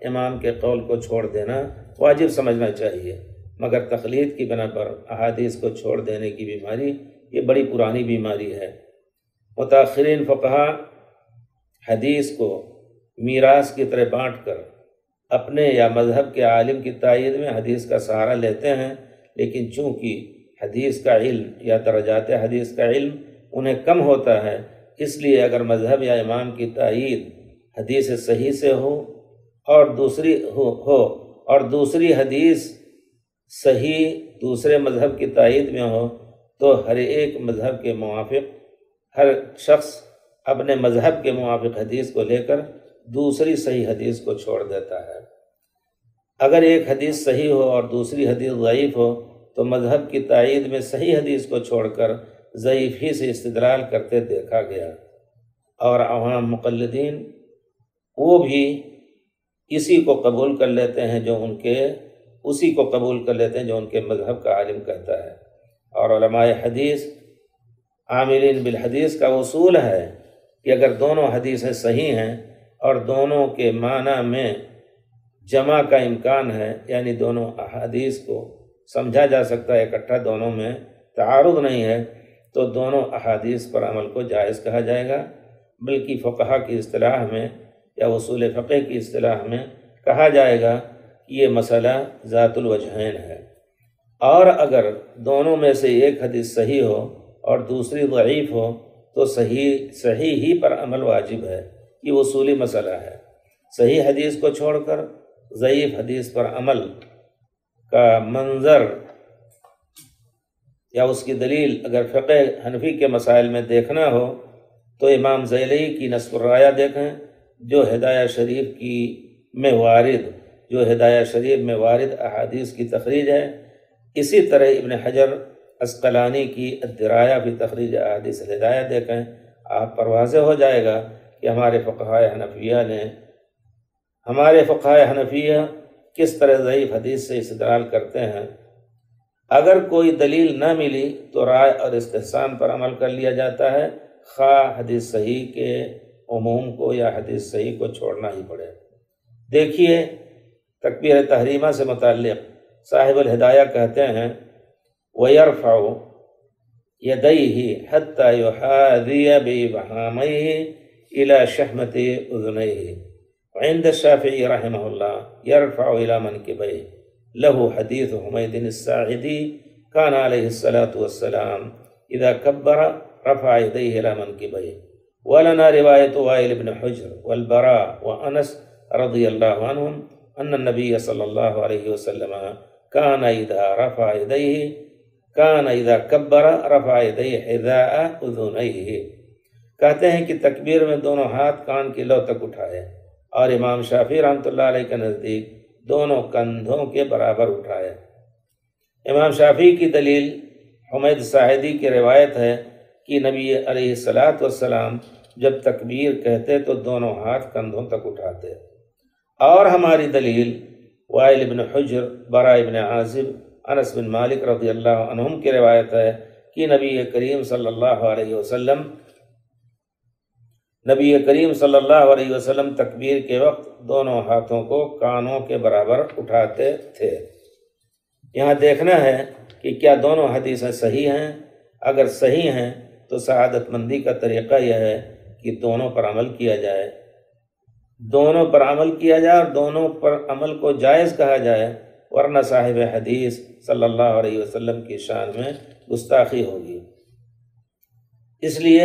S1: امام کے قول کو چھوڑ دینا واجب سمجھنا چاہیے، مگر تقلید کی بنا پر احادیث کو چھوڑ دینے کی بیماری یہ بڑی پرانی بیماری ہے۔ متاخرین فقہا حدیث کو میراث کی طرح بانٹ کر اپنے یا مذہب کے عالم کی تائید میں حدیث کا سہارا لیتے ہیں، لیکن چونکہ حدیث کا علم یا درجات حدیث کا علم انہیں کم ہوتا ہے، اس لیے اگر مذہب یا امام کی تائید حدیث صحیح سے ہو اور دوسری حدیث صحیح دوسرے مذہب کی تائید میں ہو تو ہر ایک مذہب کے موافق ہر شخص اپنے مذہب کے موافق حدیث کو لے کر دوسری صحیح حدیث کو چھوڑ دیتا ہے۔ اگر ایک حدیث صحیح ہو اور دوسری حدیث ضعیف ہو تو مذہب کی تائید میں صحیح حدیث کو چھوڑ کر ضعیف ہی سے استدلال کرتے دیکھا گیا، اور عوام مقلدین وہ بھی اسی کو قبول کر لیتے ہیں جو ان کے مذہب کا عالم کہتا ہے۔ اور علماء حدیث عاملین بالحدیث کا اصول ہے کہ اگر دونوں حدیثیں صحیح ہیں اور دونوں کے معنی میں جمع کا امکان ہے، یعنی دونوں احادیث کو سمجھا جا سکتا ہے اکٹھا، دونوں میں تعارض نہیں ہے، تو دونوں احادیث پر عمل کو جائز کہا جائے گا۔ بلکہ فقہا کی اصطلاح میں یا اصول فقہ کی اصطلاح میں کہا جائے گا کہ یہ مسئلہ ذات الوجہین ہے، اور اگر دونوں میں سے ایک حدیث صحیح ہو اور دوسری ضعیف ہو تو صحیح ہی پر عمل واجب ہے۔ یہ اصولی مسئلہ ہے۔ صحیح حدیث کو چھوڑ کر ضعیف حدیث پر عمل کا منظر یا اس کی دلیل اگر فقہ حنفی کے مسائل میں دیکھنا ہو تو امام ذیلی کی نصب الرایہ دیکھیں، جو ہدایہ شریف میں وارد احادیث کی تخریج ہے۔ اسی طرح ابن حجر عسقلانی کی الدرایہ فی تخریج احادیث الہدایہ دیکھیں، آپ پر واضح ہو جائے گا کہ ہمارے فقہائے حنفیہ کس طرح ضعیف حدیث سے استدلال کرتے ہیں۔ اگر کوئی دلیل نہ ملی تو رائے اور استحسان پر عمل کر لیا جاتا ہے، خواہ حدیث صحیح کے عموم کو یا حدیث صحیح کو چھوڑنا ہی پڑے۔ دیکھیے تکبیر تحریمہ سے متعلق صاحب الہدایہ کہتے ہیں وَيَرْفَعُ يَدَيْهِ حَتَّى يُحَاذِيَ بِإِبْهَامَيْهِ إِلَى شَحْمَةِ أُذُنَيْهِ وعند الشافعي رحمه الله يرفع إلى منكبيه له حديث حميد الساعدي كان عليه الصلاة والسلام إذا كبر رفع يديه إلى منكبيه، ولنا رواية وائل بن حجر والبراء وأنس رضي الله عنهم أن النبي صلى الله عليه وسلم كان إذا كبر رفع يديه حذاء أذنيه۔ کہتے ہیں کہ تکبیر میں دونوں ہاتھ کان کی لو تک اٹھائے، اور امام شافعی رحمۃ اللہ علیہ کے نزدیک دونوں کندھوں کے برابر اٹھائے۔ امام شافعی کی دلیل حمید ساعدی کی روایت ہے کہ نبی علیہ السلام جب تکبیر کہتے تو دونوں ہاتھ کندھوں تک اٹھاتے، اور ہماری دلیل وائل بن حجر، براء بن عازب، انس بن مالک رضی اللہ عنہم کی روایت ہے کہ نبی کریم صلی اللہ علیہ وسلم تکبیر کے وقت دونوں ہاتھوں کو کانوں کے برابر اٹھاتے تھے۔ یہاں دیکھنا ہے کہ کیا دونوں حدیثیں صحیح ہیں۔ اگر صحیح ہیں تو سعادت مندی کا طریقہ یہ ہے کہ دونوں پر عمل کیا جائے، اور دونوں پر عمل کو جائز کہا جائے، ورنہ صاحب حدیث صلی اللہ علیہ وسلم کی شان میں گستاخی ہوگی۔ اس لیے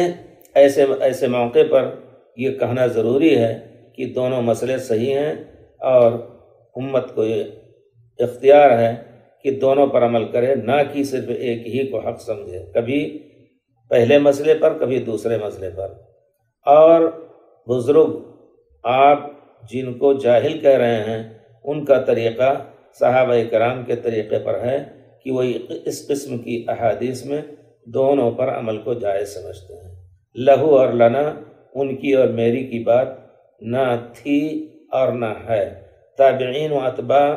S1: ایسے موقع پر یہ کہنا ضروری ہے کہ دونوں مسئلے صحیح ہیں، اور امت کو یہ اختیار ہے کہ دونوں پر عمل کرے، نہ کہ صرف ایک ہی کو حق سمجھے، کبھی پہلے مسئلے پر کبھی دوسرے مسئلے پر۔ اور بزرگ آپ جن کو جاہل کہہ رہے ہیں ان کا طریقہ صحابہ کرام کے طریقے پر ہے کہ وہ اس قسم کی احادیث میں دونوں پر عمل کو جائز سمجھتے ہیں۔ لہو اور لنا ان کی اور میری کی بات نہ تھی اور نہ ہے۔ تابعین و اتباع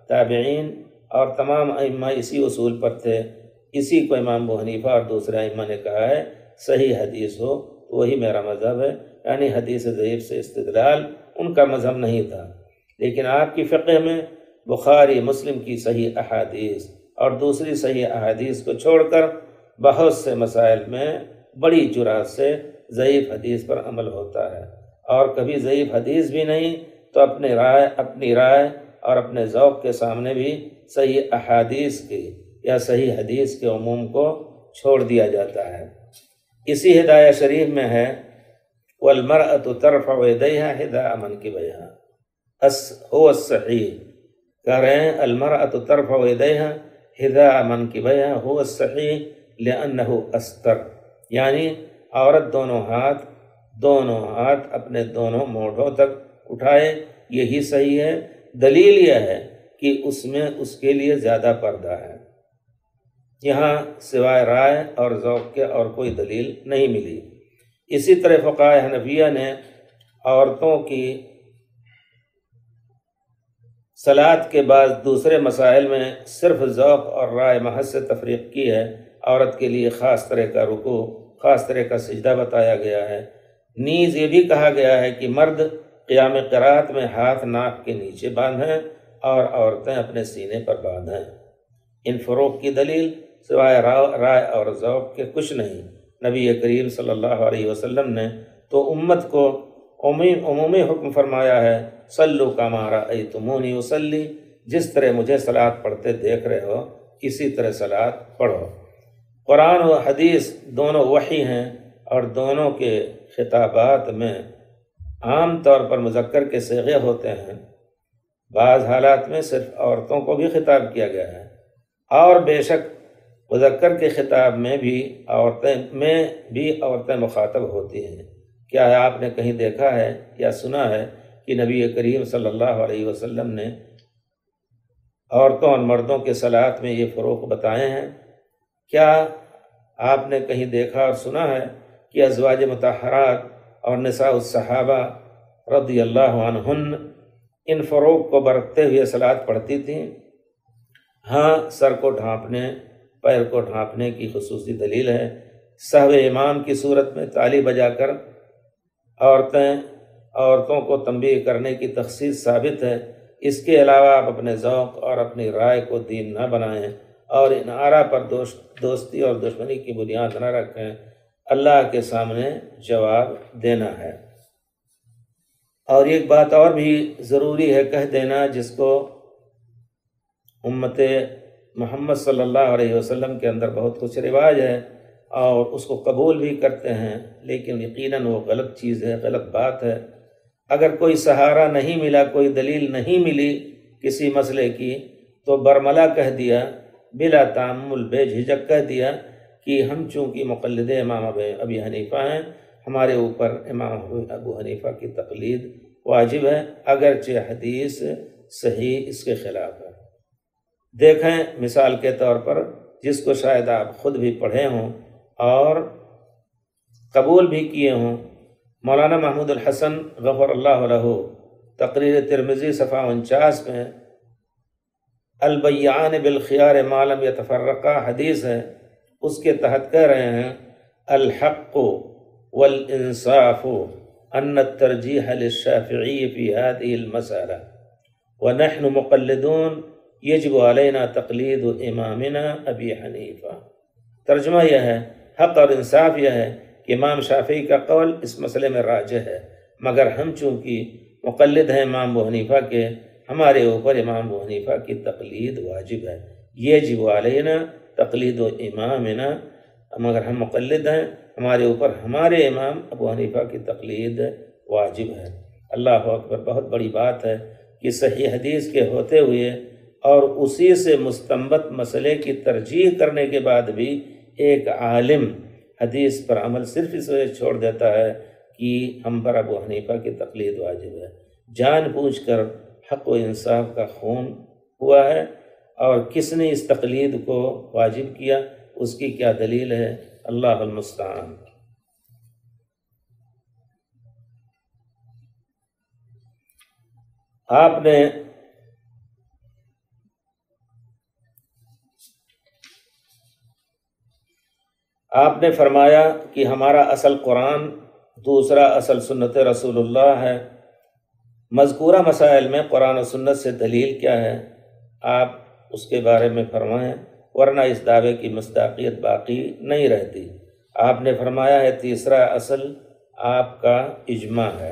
S1: تابعین اور تمام ائمہ اسی اصول پر تھے۔ اسی کو امام ابو حنیفہ اور دوسرے ائمہ نے کہا ہے صحیح حدیث ہو تو وہی میرا مذہب ہے، یعنی حدیث ضعیف سے استدلال ان کا مذہب نہیں تھا۔ لیکن آپ کی فقہ میں بخاری مسلم کی صحیح احادیث اور دوسری صحیح احادیث کو چھوڑ کر بہت سے مسائل میں بڑی جرات سے ضعیف حدیث پر عمل ہوتا ہے، اور کبھی ضعیف حدیث بھی نہیں تو اپنی رائے اور اپنے ذوق کے سامنے بھی صحیح احادیث کی یا صحیح حدیث کے عموم کو چھوڑ دیا جاتا ہے۔ اسی ہدایہ شریف میں ہے وَالْمَرْأَةُ تَرْفَعُ يَدَيْهَا حِذَاءَ مَنْكِبَيْهَا هو الصحیح، کہہ رہے ہیں الْمَرْأَةُ تَرْفَعُ يَدَيْهَا حِذَاءَ مَنْكِبَيْهَا هو الصحیح لِأَنَّهُ أَسْتَرُ، یعنی عورت دونوں ہاتھ اپنے دونوں موڑھوں تک اٹھائے، یہی صحیح ہے۔ دلیل یہ ہے کہ اس میں اس کے لیے زیادہ پردہ ہے۔ یہاں سوائے رائے اور ذوق کے اور کوئی دلیل نہیں ملی۔ اسی طرح فقہائے حنفیہ نے عورتوں کی صلاۃ کے بعد دوسرے مسائل میں صرف ذوق اور رائے محض سے تفریق کی ہے۔ عورت کے لیے خاص طرح کا رکوع، خاص طرح کا سجدہ بتایا گیا ہے۔ نیز یہ بھی کہا گیا ہے کہ مرد قیام قرات میں ہاتھ ناک کے نیچے باندھیں اور عورتیں اپنے سینے پر باندھیں۔ ان فروق کی دلیل سوائے رائے اور ذوق کے کچھ نہیں۔ نبی کریم صلی اللہ علیہ وسلم نے تو امت کو عمومی حکم فرمایا ہے، صلو کما رأیتمونی اصلی، جس طرح مجھے صلاۃ پڑھتے دیکھ رہے ہو اسی طرح صلاۃ پڑھو۔ قرآن و حدیث دونوں وحی ہیں، اور دونوں کے خطابات میں عام طور پر مذکر کے صیغے ہوتے ہیں، بعض حالات میں صرف عورتوں کو بھی خطاب کیا گیا ہے، اور بے شک مذکر کے خطاب میں بھی عورتیں مخاطب ہوتی ہیں۔ کیا ہے آپ نے کہیں دیکھا ہے یا سنا ہے کہ نبی کریم صلی اللہ علیہ وسلم نے عورتوں اور مردوں کے صلاۃ میں یہ فروق بتائے ہیں؟ کیا آپ نے کہیں دیکھا اور سنا ہے کہ ازواج مطہرات اور نساء الصحابہ رضی اللہ عنہن ان فروق کو برتتے ہوئے صلاۃ پڑھتی تھیں؟ ہاں، سر کو ڈھانپنے، پیر کو ڈھانپنے کی خصوصی دلیل ہے۔ سہو امام کی صورت میں تالی بجا کر عورتوں کو تنبیہ کرنے کی تخصیص ثابت ہے۔ اس کے علاوہ آپ اپنے ذوق اور اپنی رائے کو دین نہ بنائیں، اور ان آراء پر دوستی اور دشمنی کی بنیاد نہ رکھیں۔ اللہ کے سامنے جواب دینا ہے۔ اور ایک بات اور بھی ضروری ہے کہہ دینا، جس کو امت محمد صلی اللہ علیہ وسلم کے اندر بہت کچھ رواج ہے اور اس کو قبول بھی کرتے ہیں، لیکن یقیناً وہ غلط چیز ہے، غلط بات ہے۔ اگر کوئی سہارا نہیں ملا، کوئی دلیل نہیں ملی کسی مسئلے کی، تو برملا کہہ دیا، بلا تعمل، بے جھجک کہہ دیا کہ ہم چونکہ مقلد امام ابی حنیفہ ہیں، ہمارے اوپر امام ابو حنیفہ کی تقلید واجب ہے، اگرچہ حدیث صحیح اس کے خلاف ہے۔ دیکھیں مثال کے طور پر، جس کو شاید آپ خود بھی پڑھے ہوں اور قبول بھی کیے ہوں، مولانا محمود الحسن غفر اللہ لہ، تقریر ترمذی صفحہ 49 میں البیعان بالخیار ما لم یتفرقا حدیث ہے، اس کے تحت کہہ رہے ہیں الحق والانصاف ان الترجیح للشافعی فی هذه المسألہ ونحن مقلدون یجب علینا تقلید امامنا ابی حنیفہ۔ ترجمہ یہ ہے، حق اور انصاف یہ ہے کہ امام شافعی کا قول اس مسئلے میں راجح ہے، مگر ہم چونکہ مقلد ہیں امام ابو حنیفہ کے، ہمارے اوپر امام ابو حنیفہ کی تقلید واجب ہے۔ یجب علینا تقلید امامنا، مگر ہم مقلد ہیں، ہمارے اوپر ہمارے امام ابو حنیفہ کی تقلید واجب ہے۔ اللہ اکبر، بہت بڑی بات ہے کہ صحیح حدیث کے ہوتے ہوئے اور اسی سے مستنبط مسئلے کی ترجیح کرنے کے بعد بھی ایک عالم حدیث پر عمل صرف اس وجہ چھوڑ دیتا ہے کہ ہم پر ابو حنیفہ کی تقلید واجب ہے۔ جان بوجھ کر حق و انصاف کا خون ہوا ہے، اور کس نے اس تقلید کو واجب کیا، اس کی کیا دلیل ہے؟ اللہ المستعان۔ آپ نے فرمایا کہ ہمارا اصل قرآن، دوسرا اصل سنت رسول اللہ ہے۔ مذکورہ مسائل میں قرآن و سنت سے دلیل کیا ہے، آپ اس کے بارے میں فرمائیں، ورنہ اس دعوے کی مصداقیت باقی نہیں رہتی۔ آپ نے فرمایا ہے تیسرا اصل آپ کا اجماع ہے۔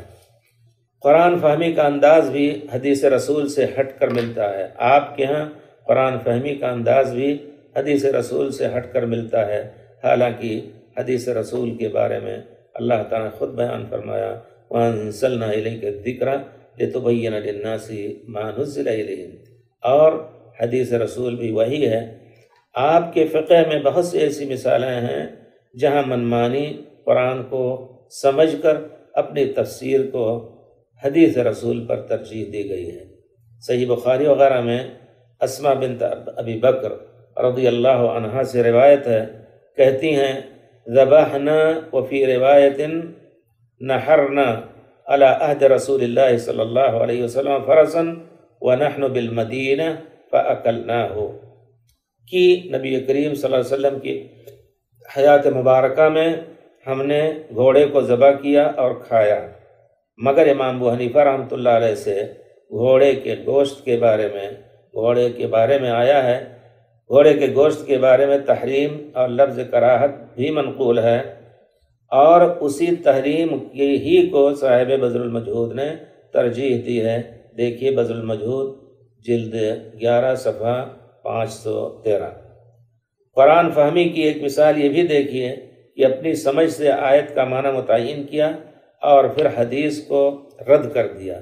S1: قرآن فہمی کا انداز بھی حدیث رسول سے ہٹ کر ملتا ہے۔ آپ کے ہاں قرآن فہمی کا انداز بھی حدیث رسول سے ہٹ کر ملتا ہے، حالانکہ حدیث رسول کے بارے میں اللہ تعالیٰ نے خود بیان فرمایا وَأَنزَلْنَا إِلَيْكَ الذِّكْرَ لِتُبَيِّنَ لِلنَّاسِ مَا نُزِّلَ إِلَيْهِمْ، اور حدیث رسول بھی وہی ہے۔ آپ کے فقہ میں بہت سی ایسی مثالیں ہیں جہاں منمانی قرآن کو سمجھ کر اپنی تفسیر کو حدیث رسول پر ترجیح دی گئی ہے۔ صحیح بخاری وغیرہ میں اسماء بنت ابی بکر رضی اللہ عنہا سے روایت ہے، کہتی ہیں ذبحنا وفی روایت نحرنا علی عہد رسول اللہ صلی اللہ علیہ وسلم فرسا ونحن بالمدینہ فاکلناہ، کہ نبی کریم صلی اللہ علیہ وسلم کی حیات مبارکہ میں ہم نے گھوڑے کو ذبح کیا اور کھایا، مگر امام ابو حنیفہ رحمۃ اللہ علیہ سے گھوڑے کے گوشت کے بارے میں آیا ہے، گھوڑے کے گوشت کے بارے میں تحریم اور لفظ کراہت بھی منقول ہے، اور اسی تحریم ہی کو صاحب بذل المجہود نے ترجیح دی ہے۔ دیکھیے بذل المجہود جلد 11 صفحہ 513۔ قرآن فہمی کی ایک مثال یہ بھی دیکھیے کہ اپنی سمجھ سے آیت کا معنی متعین کیا اور پھر حدیث کو رد کر دیا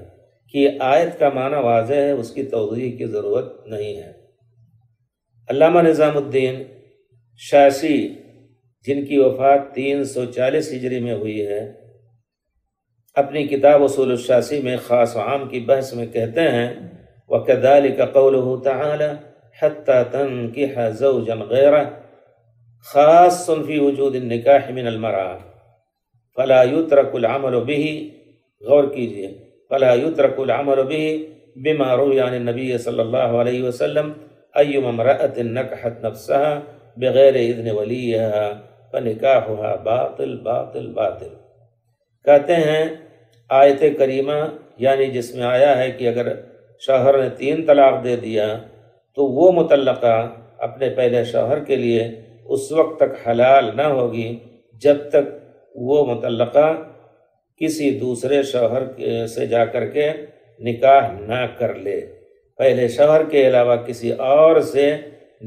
S1: کہ آیت کا معنی واضح ہے، اس کی توضیح کی ضرورت نہیں ہے۔ علامہ نظام الدین شاسی، جن کی وفات 340 ہجری میں ہوئی ہے، اپنی کتاب اصول الشاسی میں خاص و عام کی بحث میں کہتے ہیں وَكَذَلِكَ قَوْلُهُ تَعَالَى حَتَّى تَنْكِحَ زَوْجًا غَيْرَهُ خاص فی وجود النکاح من المرأة فلا يترك العمل به، غور کیجئے، فلا يترك العمل به بما روی عن النبی صلی اللہ علیہ وسلم ایما امرأة نکحت نفسها بغیر اذن ولیها فنکاحها باطل باطل باطل۔ کہتے ہیں آیت کریمہ یعنی جس میں آیا ہے کہ اگر شوہر نے 3 طلاق دے دیا تو وہ مطلقہ اپنے پہلے شوہر کے لیے اس وقت تک حلال نہ ہوگی جب تک وہ مطلقہ کسی دوسرے شوہر سے جا کر کے نکاح نہ کر لے، پہلے شوہر کے علاوہ کسی اور سے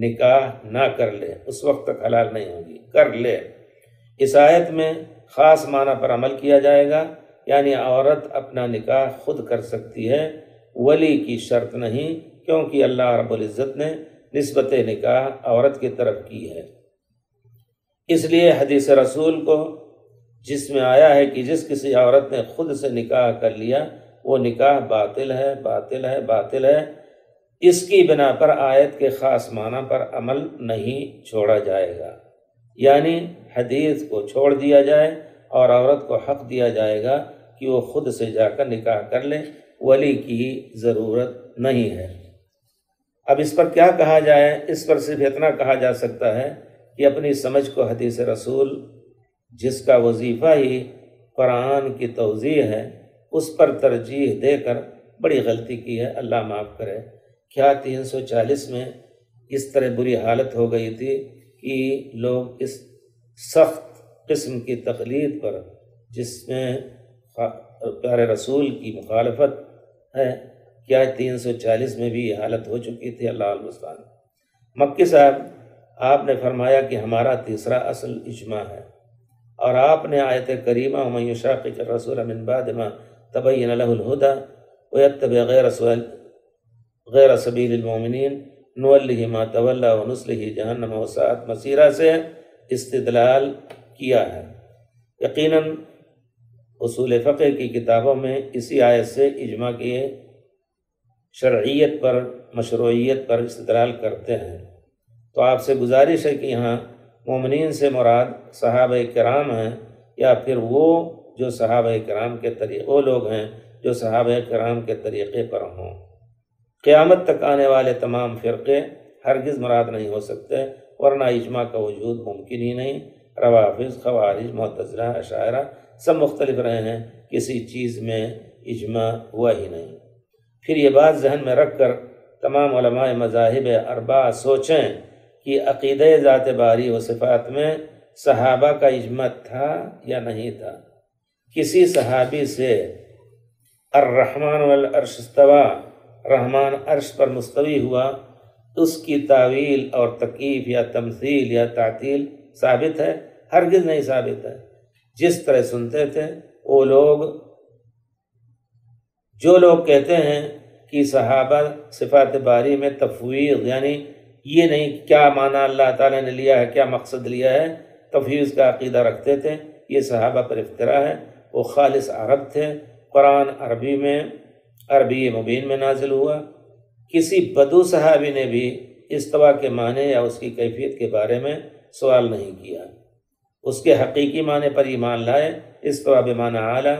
S1: نکاح نہ کر لے، اس وقت تک حلال نہیں ہوگی، کر لے۔ اس آیت میں خاص معنی پر عمل کیا جائے گا، یعنی عورت اپنا نکاح خود کر سکتی ہے، ولی کی شرط نہیں، کیونکہ اللہ رب العزت نے نسبت نکاح عورت کی طرف کی ہے۔ اس لیے حدیث رسول کو جس میں آیا ہے کہ جس کسی عورت نے خود سے نکاح کر لیا وہ نکاح باطل ہے باطل ہے باطل ہے، اس کی بنا پر آیت کے خاص معنی پر عمل نہیں چھوڑا جائے گا، یعنی حدیث کو چھوڑ دیا جائے اور عورت کو حق دیا جائے گا کہ وہ خود سے جا کر نکاح کر لے، ولی کی ضرورت نہیں ہے۔ اب اس پر کیا کہا جائے؟ اس پر صرف اتنا کہا جا سکتا ہے کہ اپنی سمجھ کو حدیث رسول جس کا وظیفہ ہی قرآن کی توضیح ہے اس پر ترجیح دے کر بڑی غلطی کی ہے، اللہ معاف کرے۔ کیا 340 میں اس طرح بری حالت ہو گئی تھی کہ لوگ اس سخت قسم کی تقلید پر جس میں پیارے رسول کی مخالفت ہے، کیا 340 میں بھی یہ حالت ہو چکی تھی؟ اللہ المستعان۔ مکی صاحب آپ نے فرمایا کہ ہمارا تیسرا اصل اجماع ہے، اور آپ نے آیت کریمہ وَمَن يُشَاقِقِ الرَّسُولَ مِن بَعْدِ مَا تَبَيَّنَ لَهُ الْهُدَى وَيَتَّبِعْ غَيْرَ سَبِيلِ الْمُؤْمِنِينَ نُوَلِّهِ مَا تَوَلَّى وَنُصْلِهِ جَهَنَّمَ وَسَاءَتْ مَصِيرًا سے استدلال کیا ہے۔ یقیناً اصول فقہ کی کتابوں میں اسی آیت سے اجماع کی شرعیت پر مشروعیت پر استدلال کرتے ہیں۔ تو آپ سے گزارش ہے کہ یہاں مومنین سے مراد صحابہ کرام ہیں یا پھر وہ جو صحابہ کرام کے طریقے، وہ لوگ ہیں جو صحابہ کرام کے طریقے پر ہوں۔ قیامت تک آنے والے تمام فرقے ہرگز مراد نہیں ہو سکتے، ورنہ اجماع کا وجود ممکن ہی نہیں۔ روافض، خوارج، معتزلہ، اشاعرہ سب مختلف رہے ہیں، کسی چیز میں اجماع ہوا ہی نہیں۔ پھر یہ بات ذہن میں رکھ کر تمام علماء مذاہب اربعہ سوچیں کہ عقیدہ ذات باری و صفات میں صحابہ کا اجماع تھا یا نہیں تھا۔ کسی صحابی سے الرحمن والعرش استوى، رحمان عرش پر مستوی ہوا، اس کی تعویل اور تکییف یا تمثیل یا تعطیل ثابت ہے؟ ہرگز نہیں ثابت ہے۔ جس طرح سنتے تھے وہ لوگ، جو لوگ کہتے ہیں کہ صحابہ صفات باری میں تفویض، یعنی یہ نہیں کیا معنی اللہ تعالیٰ نے لیا ہے، کیا مقصد لیا ہے، تفویض کا عقیدہ رکھتے تھے، یہ صحابہ پر افتراء ہے۔ وہ خالص عرب تھے، قرآن عربی میں، عربی مبین میں نازل ہوا۔ کسی بدو صحابی نے بھی استوا کے معنی یا اس کی کیفیت کے بارے میں سوال نہیں کیا، اس کے حقیقی معنی پر ایمان لائے۔ استوا بمعنی اعلیٰ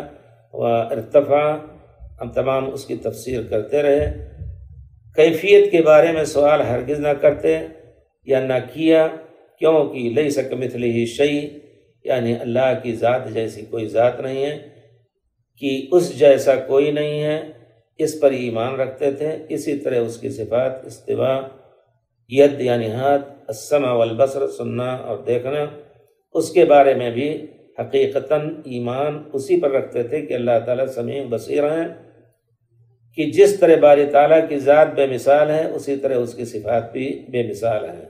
S1: و ارتفع، ہم تمام اس کی تفسیر کرتے رہے، کیفیت کے بارے میں سوال ہرگز نہ کرتے یا نہ کیا، کیونکہ لیس کمثلہ شیء، یعنی اللہ کی ذات جیسی کوئی ذات نہیں ہے، کہ اس جیسا کوئی نہیں ہے، اس پر ایمان رکھتے تھے۔ اسی طرح اس کی صفات، استوا، ید یعنی ہاتھ، السمع والبصر، سننا اور دیکھنا، اس کے بارے میں بھی حقیقتاً ایمان اسی پر رکھتے تھے کہ اللہ تعالیٰ سمیع بصیر ہیں، کہ جس طرح باری تعالیٰ کی ذات بے مثال ہے اسی طرح اس کی صفات بھی بے مثال ہیں۔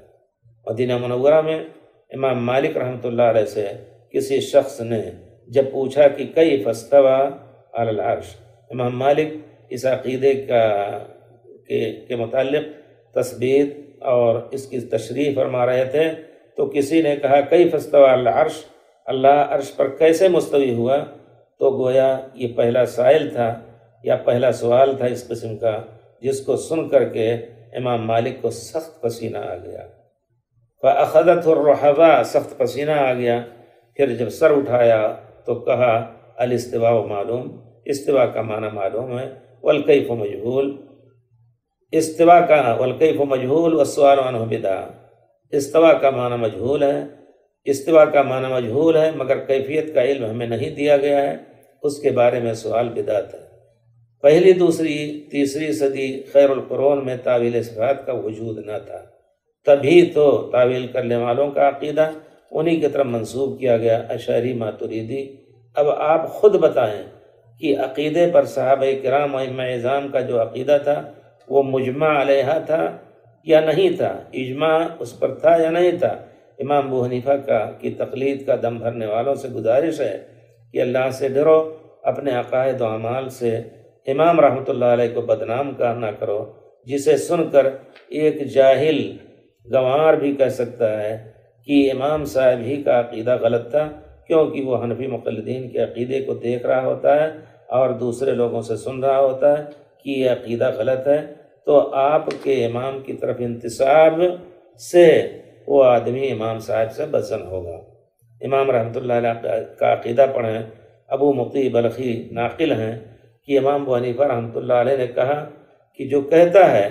S1: مدینہ منورہ میں امام مالک رحمۃ اللہ علیہ سے کسی شخص نے جب پوچھا کہ کیف استویٰ علی العرش، امام مالک اس عقیدے کے متعلق تثبیت اور اس کی تشریح فرما رہے تھے، تو کسی نے کہا کیف استویٰ علی العرش، اللہ عرش پر کیسے مستوی ہوا؟ تو گویا یہ پہلا سائل تھا یا پہلا سوال تھا اس قسم کا، جس کو سن کر کے امام مالک کو سخت پسینہ آ گیا۔ فَأَخَذَتْهُ الرُّحَبَاء، سخت پسینہ آ گیا۔ پھر جب سر اٹھایا تو کہا الاستواء معلوم، استوا کا معنی معلوم ہے، والکیف مجہول، استوا کا والکیف مجہول والسؤال عنہ بدعہ، استوا کا معنی مجہول ہے، استوا کا معنی مجہول ہے مگر کیفیت کا علم ہمیں نہیں دیا گیا ہے، اس کے بارے میں سوال بدعت ہے۔ پہلی، دوسری، تیسری صدی خیر القرون میں تعویل صفات کا وجود نہ تھا، تبھی تو تعویل کرنے والوں کا عقیدہ انہی کی طرف منسوب کیا گیا، اشعری ماتریدی۔ اب آپ خود بتائیں کہ عقیدے پر صحابہ کرام و ائمہ اعظام کا جو عقیدہ تھا وہ مجمع علیہ تھا یا نہیں تھا؟ اجماع اس پر تھا یا نہیں تھا؟ امام ابو حنیفہ کی تقلید کا دم بھرنے والوں سے گزارش ہے کہ اللہ سے ڈرو، اپنے عقائد و اعمال سے امام رحمۃ اللہ علیہ کو بدنام نہ کرو، جسے سن کر ایک جاہل گنوار بھی کہہ سکتا ہے کہ امام صاحب ہی کا عقیدہ غلط تھا، کیونکہ وہ حنفی مقلدین کے عقیدے کو دیکھ رہا ہوتا ہے اور دوسرے لوگوں سے سن رہا ہوتا ہے کہ یہ عقیدہ غلط ہے، تو آپ کے امام کی طرف انتساب سے وہ آدمی امام صاحب سے بدظن ہوگا۔ امام رحمۃ اللہ علیہ کا عقیدہ پڑھیں، ابو مقی بلخی ناقل ہیں کہ امام ابو حنیفہ رحمۃ اللہ علیہ نے کہا کہ جو کہتا ہے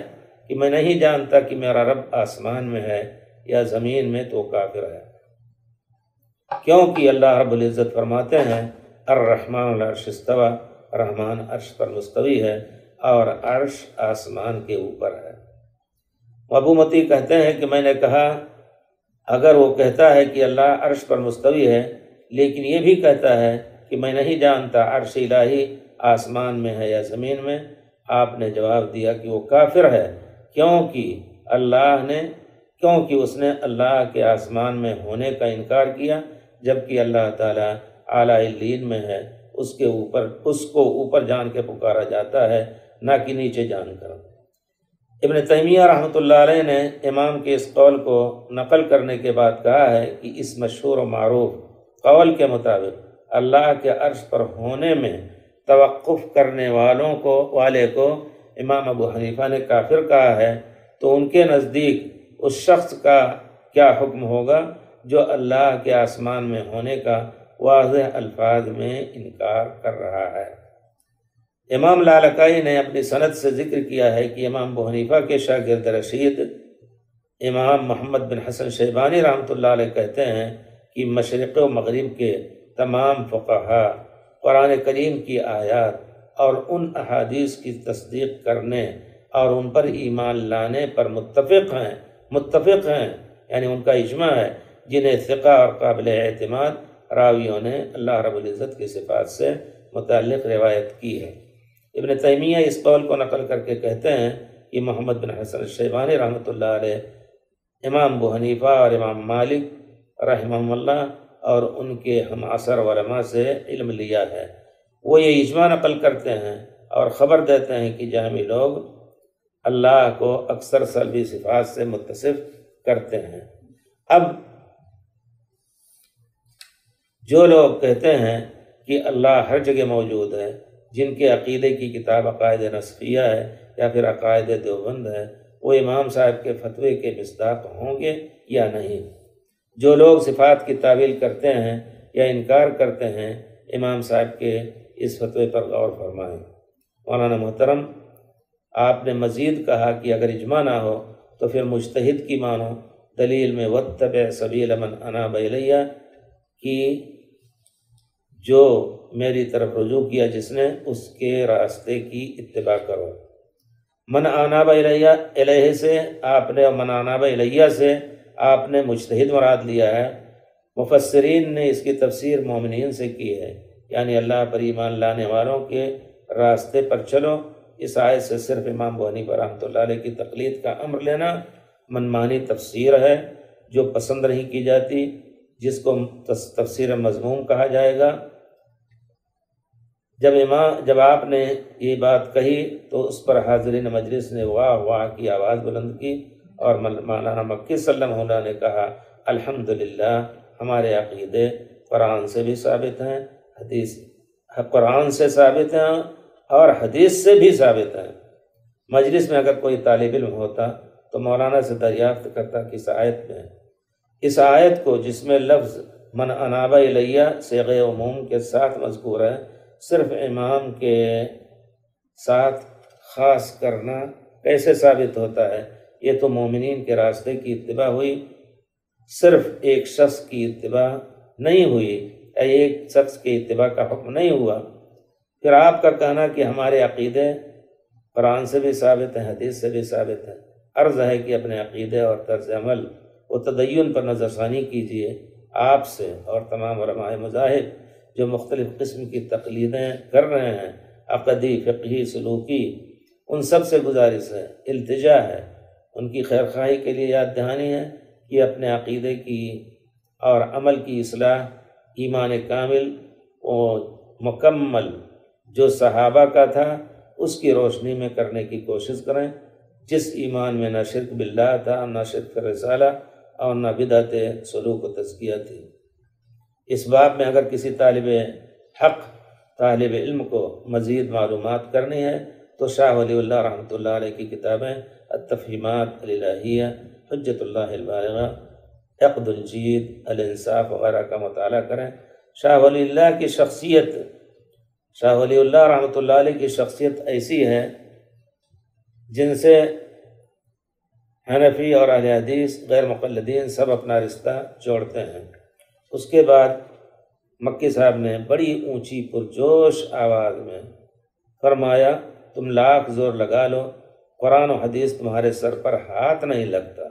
S1: کہ میں نہیں جانتا کہ میرا رب آسمان میں ہے یا زمین میں تو کافر ہے، کیونکہ اللہ رب العزت فرماتے ہیں الرحمن علی العرش استویٰ، رحمان عرش پر مستوی ہے اور عرش آسمان کے اوپر ہے۔ ابو متی کہتے ہیں کہ میں نے کہا اگر وہ کہتا ہے کہ اللہ عرش پر مستوی ہے لیکن یہ بھی کہتا ہے کہ میں نہیں جانتا عرش الہی آسمان میں ہے یا زمین میں، آپ نے جواب دیا کہ وہ کافر ہے، کیونکہ اس نے اللہ کے آسمان میں ہونے کا انکار کیا، جبکہ اللہ تعالیٰ اعلیٰ علیین میں ہے، اس کو اوپر جان کے پکارا جاتا ہے، نہ کہ نیچے جان کر۔ ابن تیمیہ رحمۃ اللہ علیہ نے امام کے اس قول کو نقل کرنے کے بعد کہا ہے کہ اس مشہور و معروف قول کے مطابق اللہ کے عرش پر ہونے میں توقف کرنے والے کو امام ابو حنیفہ نے کافر کہا ہے، تو ان کے نزدیک اس شخص کا کیا حکم ہوگا جو اللہ کے آسمان میں ہونے کا واضح الفاظ میں انکار کر رہا ہے۔ امام لالکائی نے اپنی سند سے ذکر کیا ہے کہ امام ابو حنیفہ کے شاگرد رشید امام محمد بن حسن شیبانی رحمۃ اللہ علیہ کہتے ہیں کہ مشرق و مغرب کے تمام فقہا قرآن کریم کی آیات اور ان احادیث کی تصدیق کرنے اور ان پر ایمان لانے پر متفق ہیں، یعنی ان کا اجماع ہے، جنہیں ثقہ اور قابل اعتماد راویوں نے اللہ رب العزت کی صفات سے متعلق روایت کی ہے۔ ابن تیمیہ اس قول کو نقل کر کے کہتے ہیں کہ محمد بن حسن الشیبانی رحمۃ اللہ علیہ امام ابو حنیفہ اور امام مالک رحمہم اللہ اور ان کے ہم عصر علماء سے علم لیا ہے۔ وہ یہ اجماع نقل کرتے ہیں اور خبر دیتے ہیں کہ جہمی لوگ اللہ کو اکثر سلبی صفات سے متصف کرتے ہیں۔ اب جو لوگ کہتے ہیں کہ اللہ ہر جگہ موجود ہے، جن کے عقیدے کی کتاب عقائد نسخیہ ہے یا پھر عقائد دیوبند ہے، وہ امام صاحب کے فتوے کے مصداق ہوں گے یا نہیں؟ جو لوگ صفات کی تعویل کرتے ہیں یا انکار کرتے ہیں، امام صاحب کے اس فتوے پر غور فرمائیں۔ مولانا محترم، آپ نے مزید کہا کہ اگر اجماع نہ ہو تو پھر مجتہد کی مانو، دلیل میں واتبع سبیل من اناب الیہ کی جو میری طرف رجوع کیا جس نے، اس کے راستے کی اتباع کرو۔ من اناب الیہ سے آپ نے، من اناب الیہ سے آپ نے مجتہد مراد لیا ہے، مفسرین نے اس کی تفسیر مومنین سے کی ہے، یعنی اللہ پر ایمان لانے والوں کے راستے پر چلو۔ اس آیت سے صرف امام ابو حنیفہ رحمۃ اللہ علیہ کی تقلید کا امر لینا منمانی تفسیر ہے جو پسند نہیں کی جاتی، جس کو تفسیر مذموم کہا جائے گا۔ جب آپ نے یہ بات کہی تو اس پر حاضرین مجلس نے واہ واہ کی آواز بلند کی، اور مولانا مکی صلی اللہ علیہ وسلم نے کہا الحمدللہ، ہمارے عقیدے قرآن سے بھی ثابت ہیں، قرآن سے ثابت ہیں اور حدیث سے بھی ثابت ہیں۔ مجلس میں اگر کوئی طالب علم ہوتا تو مولانا سے دریافت کرتا کہ اس آیت کو جس میں لفظ من اناب الیہ صیغہ عموم کے ساتھ مذکور ہے، صرف امام کے ساتھ خاص کرنا کیسے ثابت ہوتا ہے؟ یہ تو مومنین کے راستے کی اتباع ہوئی، صرف ایک شخص کی اتباع نہیں ہوئی، ایک شخص کی اتباع کا حکم نہیں ہوا۔ پھر آپ کا کہنا کہ ہمارے عقیدے قرآن سے بھی ثابت ہیں، حدیث سے بھی ثابت ہیں۔ عرض ہے کہ اپنے عقیدے اور طرز عمل و تدین پر نظر ثانی کیجیے، آپ سے اور تمام علماء مذاہب جو مختلف قسم کی تقلیدیں کر رہے ہیں، عقدی، فقہی، سلوکی، ان سب سے گزارش ہے، التجا ہے، ان کی خیرخواہی کے لیے یاد دہانی ہے کہ اپنے عقیدے کی اور عمل کی اصلاح ایمان کامل و مکمل جو صحابہ کا تھا اس کی روشنی میں کرنے کی کوشش کریں، جس ایمان میں نہ شرک باللہ تھا، نہ شرک رسالہ اور نہ بدعت سلوک و تزکیہ تھی۔ اس باب میں اگر کسی طالب حق طالب علم کو مزید معلومات کرنی ہے تو شاہ ولی اللہ رحمۃ اللہ علیہ کی کتابیں التفہیمات الالہیہ، حجت اللہ البالغہ، عقد الجید، الانصاف وغیرہ کا مطالعہ کریں۔ شاہ ولی اللہ کی شخصیت، شاہ ولی اللہ رحمۃ اللہ علیہ کی شخصیت ایسی ہے جن سے حنفی اور اہل حدیث غیر مقلدین سب اپنا رشتہ جوڑتے ہیں۔ اس کے بعد مکی صاحب نے بڑی اونچی پرجوش آواز میں فرمایا تم لاکھ زور لگا لو، قرآن و حدیث تمہارے سر پر ہاتھ نہیں لگتا،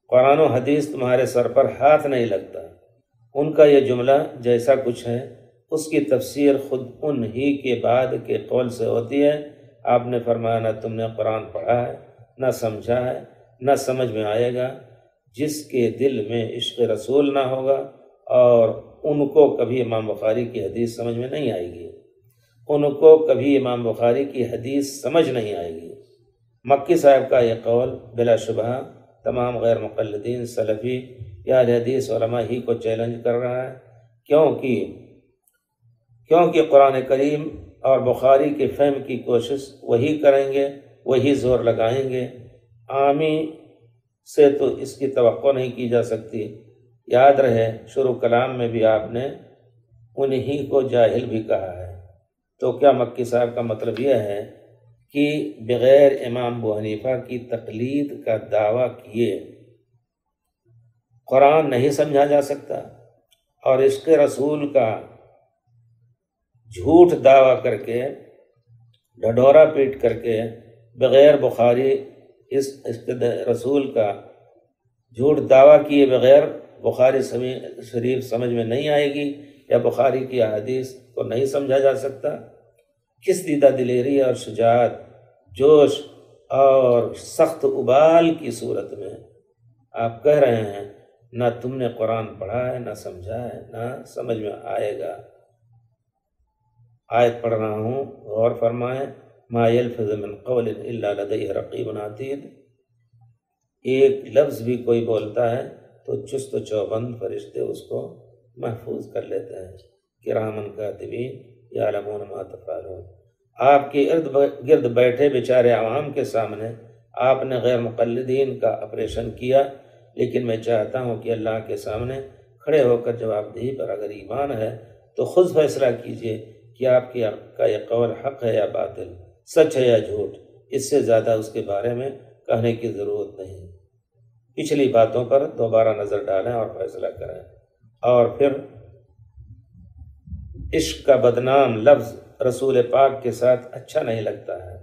S1: قرآن و حدیث تمہارے سر پر ہاتھ نہیں لگتا۔ ان کا یہ جملہ جیسا کچھ ہے اس کی تفسیر خود ان ہی کے بعد کے قول سے ہوتی ہے۔ آپ نے فرمایا نہ تم نے قرآن پڑھا ہے، نہ سمجھا ہے، نہ سمجھ میں آئے گا، جس کے دل میں عشق رسول نہ ہوگا، اور ان کو کبھی امام بخاری کی حدیث سمجھ میں نہیں آئے گی، ان کو کبھی امام بخاری کی حدیث سمجھ نہیں آئے گی۔ مکی صاحب کا یہ قول بلا شبہ تمام غیر مقلدین سلفی یا اہل حدیث علماء ہی کو چیلنج کر رہا ہے، کیونکہ قرآن کریم اور بخاری کے فہم کی کوشش وہی کریں گے، وہی زور لگائیں گے، عامی سے تو اس کی توقع نہیں کی جا سکتی۔ یاد رہے شروع کلام میں بھی آپ نے انہی کو جاہل بھی کہا ہے، تو کیا مکی صاحب کا مطلب یہ ہے کہ بغیر امام ابو حنیفہ کی تقلید کا دعویٰ کیے قرآن نہیں سمجھا جا سکتا، اور عشق رسول کا جھوٹ دعویٰ کر کے ڈھڈورا پیٹ کر کے بغیر بخاری اس عشق رسول کا جھوٹ دعویٰ کیے بغیر بخاری شریف سمجھ میں نہیں آئے گی، یا بخاری کی احادیث کو نہیں سمجھا جا سکتا؟ کس دیدہ دلیری اور شجاعت، جوش اور سخت ابال کی صورت میں آپ کہہ رہے ہیں نہ تم نے قرآن پڑھا ہے، نہ سمجھا ہے، نہ سمجھ میں آئے گا۔ آیت پڑھ رہا ہوں، غور فرمائیں، ما یلفظ من قول الا لدیہ رقیب عتید، ایک لفظ بھی کوئی بولتا ہے تو چست و چوبند فرشتے اس کو محفوظ کر لیتے ہیں، کرامن کاتبین یعلمون ما تفعلون۔ آپ کے ارد گرد بیٹھے بیچارے عوام کے سامنے آپ نے غیر مقلدین کا آپریشن کیا، لیکن میں چاہتا ہوں کہ اللہ کے سامنے کھڑے ہو کر جواب دہی پر اگر ایمان ہے تو خود فیصلہ کیجئے کہ آپ کا یہ قول حق ہے یا باطل، سچ ہے یا جھوٹ، اس سے زیادہ اس کے بارے میں کہنے کی ضرورت نہیں۔ پچھلی باتوں پر دوبارہ نظر ڈالیں اور فیصلہ کریں۔ اور پھر عشق کا بدنام لفظ رسول پاک کے ساتھ اچھا نہیں لگتا ہے،